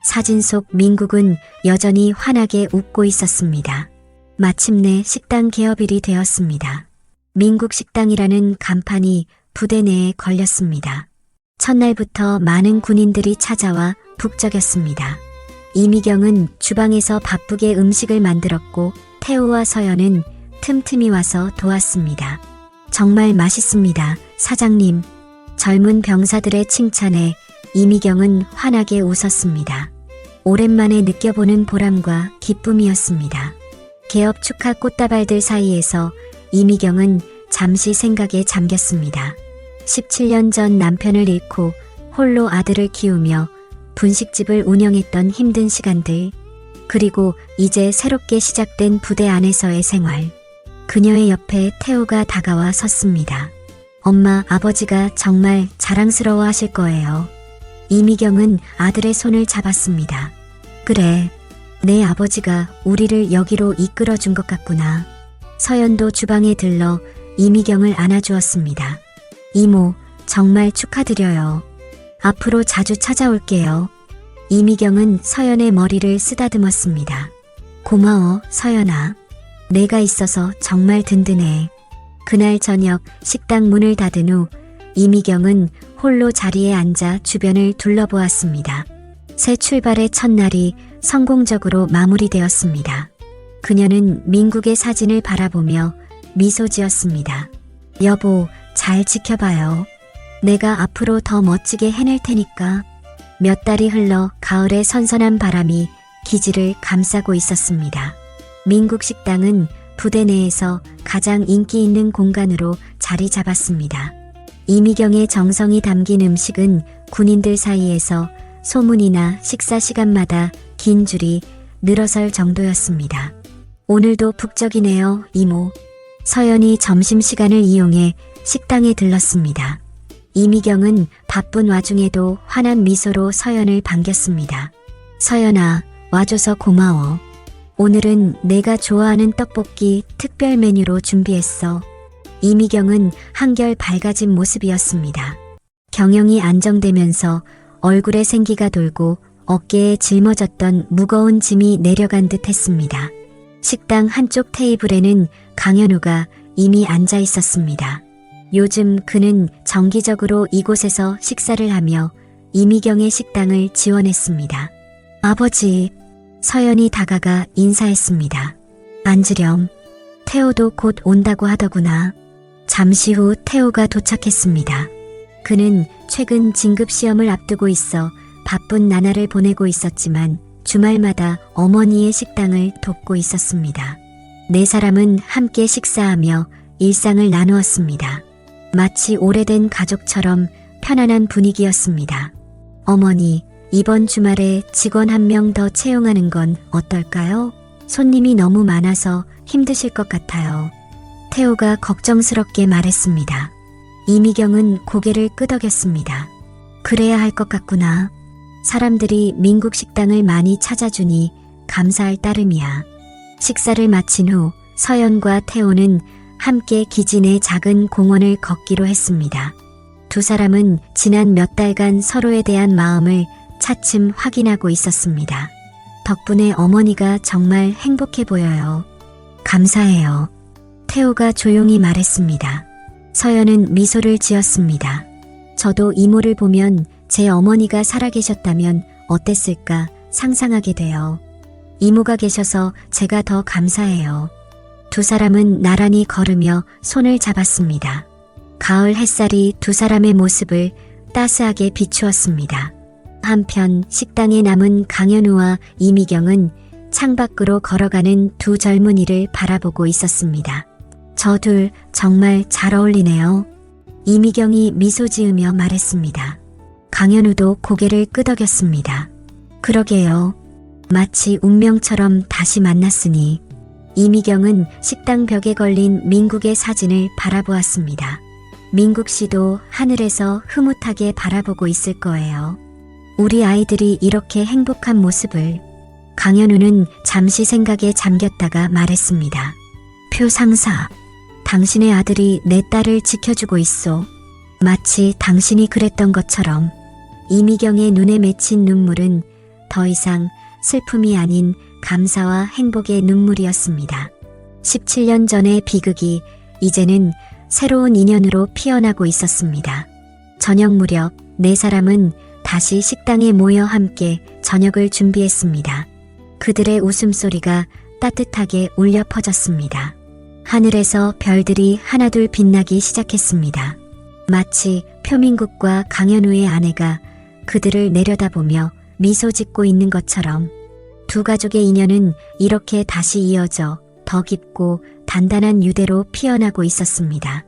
사진 속 민국은 여전히 환하게 웃고 있었습니다. 마침내 식당 개업일이 되었습니다. 민국 식당이라는 간판이 부대 내에 걸렸습니다. 첫날부터 많은 군인들이 찾아와 북적였습니다. 이미경은 주방에서 바쁘게 음식을 만들었고 태호와 서연은 틈틈이 와서 도왔습니다. 정말 맛있습니다, 사장님. 젊은 병사들의 칭찬에 이미경은 환하게 웃었습니다. 오랜만에 느껴보는 보람과 기쁨이었습니다. 개업 축하 꽃다발들 사이에서 이미경은 잠시 생각에 잠겼습니다. 17년 전 남편을 잃고 홀로 아들을 키우며 분식집을 운영했던 힘든 시간들, 그리고 이제 새롭게 시작된 부대 안에서의 생활. 그녀의 옆에 태호가 다가와 섰습니다. 엄마, 아버지가 정말 자랑스러워 하실 거예요. 이미경은 아들의 손을 잡았습니다. 그래, 내 아버지가 우리를 여기로 이끌어준 것 같구나. 서연도 주방에 들러 이미경을 안아주었습니다. 이모, 정말 축하드려요. 앞으로 자주 찾아올게요. 이미경은 서연의 머리를 쓰다듬었습니다. 고마워, 서연아. 내가 있어서 정말 든든해. 그날 저녁 식당 문을 닫은 후 이미경은 홀로 자리에 앉아 주변을 둘러보았습니다. 새 출발의 첫날이 성공적으로 마무리되었습니다. 그녀는 민국의 사진을 바라보며 미소 지었습니다. 여보, 잘 지켜봐요. 내가 앞으로 더 멋지게 해낼 테니까. 몇 달이 흘러 가을의 선선한 바람이 기지를 감싸고 있었습니다. 민국 식당은 부대 내에서 가장 인기 있는 공간으로 자리 잡았습니다. 이미경의 정성이 담긴 음식은 군인들 사이에서 소문이나 식사 시간마다 긴 줄이 늘어설 정도였습니다. 오늘도 북적이네요, 이모. 서연이 점심시간을 이용해 식당에 들렀습니다. 이미경은 바쁜 와중에도 환한 미소로 서연을 반겼습니다. 서연아, 와줘서 고마워. 오늘은 내가 좋아하는 떡볶이 특별 메뉴로 준비했어. 이미경은 한결 밝아진 모습이었습니다. 경영이 안정되면서 얼굴에 생기가 돌고 어깨에 짊어졌던 무거운 짐이 내려간 듯 했습니다. 식당 한쪽 테이블에는 강현우가 이미 앉아 있었습니다. 요즘 그는 정기적으로 이곳에서 식사를 하며 이미경의 식당을 지원했습니다. 아버지, 서연이 다가가 인사했습니다. 앉으렴. 태호도 곧 온다고 하더구나. 잠시 후 태호가 도착했습니다. 그는 최근 진급시험을 앞두고 있어 바쁜 나날을 보내고 있었지만 주말마다 어머니의 식당을 돕고 있었습니다. 네 사람은 함께 식사하며 일상을 나누었습니다. 마치 오래된 가족처럼 편안한 분위기였습니다. 어머니, 이번 주말에 직원 한 명 더 채용하는 건 어떨까요? 손님이 너무 많아서 힘드실 것 같아요. 태호가 걱정스럽게 말했습니다. 이미경은 고개를 끄덕였습니다. 그래야 할 것 같구나. 사람들이 민국 식당을 많이 찾아주니 감사할 따름이야. 식사를 마친 후 서연과 태호는 함께 기지 내 작은 공원을 걷기로 했습니다. 두 사람은 지난 몇 달간 서로에 대한 마음을 차츰 확인하고 있었습니다. 덕분에 어머니가 정말 행복해 보여요. 감사해요. 태호가 조용히 말했습니다. 서연은 미소를 지었습니다. 저도 이모를 보면 제 어머니가 살아계셨다면 어땠을까 상상하게 돼요. 이모가 계셔서 제가 더 감사해요. 두 사람은 나란히 걸으며 손을 잡았습니다. 가을 햇살이 두 사람의 모습을 따스하게 비추었습니다. 한편 식당에 남은 강현우와 이미경은 창밖으로 걸어가는 두 젊은이를 바라보고 있었습니다. 저 둘 정말 잘 어울리네요. 이미경이 미소 지으며 말했습니다. 강현우도 고개를 끄덕였습니다. 그러게요. 마치 운명처럼 다시 만났으니. 이미경은 식당 벽에 걸린 민국의 사진을 바라보았습니다. 민국 씨도 하늘에서 흐뭇하게 바라보고 있을 거예요. 우리 아이들이 이렇게 행복한 모습을. 강현우는 잠시 생각에 잠겼다가 말했습니다. 표 상사, 당신의 아들이 내 딸을 지켜주고 있소. 마치 당신이 그랬던 것처럼. 이미경의 눈에 맺힌 눈물은 더 이상 슬픔이 아닌 감사와 행복의 눈물이었습니다. 17년 전의 비극이 이제는 새로운 인연으로 피어나고 있었습니다. 저녁 무렵 네 사람은 다시 식당에 모여 함께 저녁을 준비했습니다. 그들의 웃음소리가 따뜻하게 울려 퍼졌습니다. 하늘에서 별들이 하나둘 빛나기 시작했습니다. 마치 표민국과 강현우의 아내가 그들을 내려다보며 미소 짓고 있는 것처럼 두 가족의 인연은 이렇게 다시 이어져 더 깊고 단단한 유대로 피어나고 있었습니다.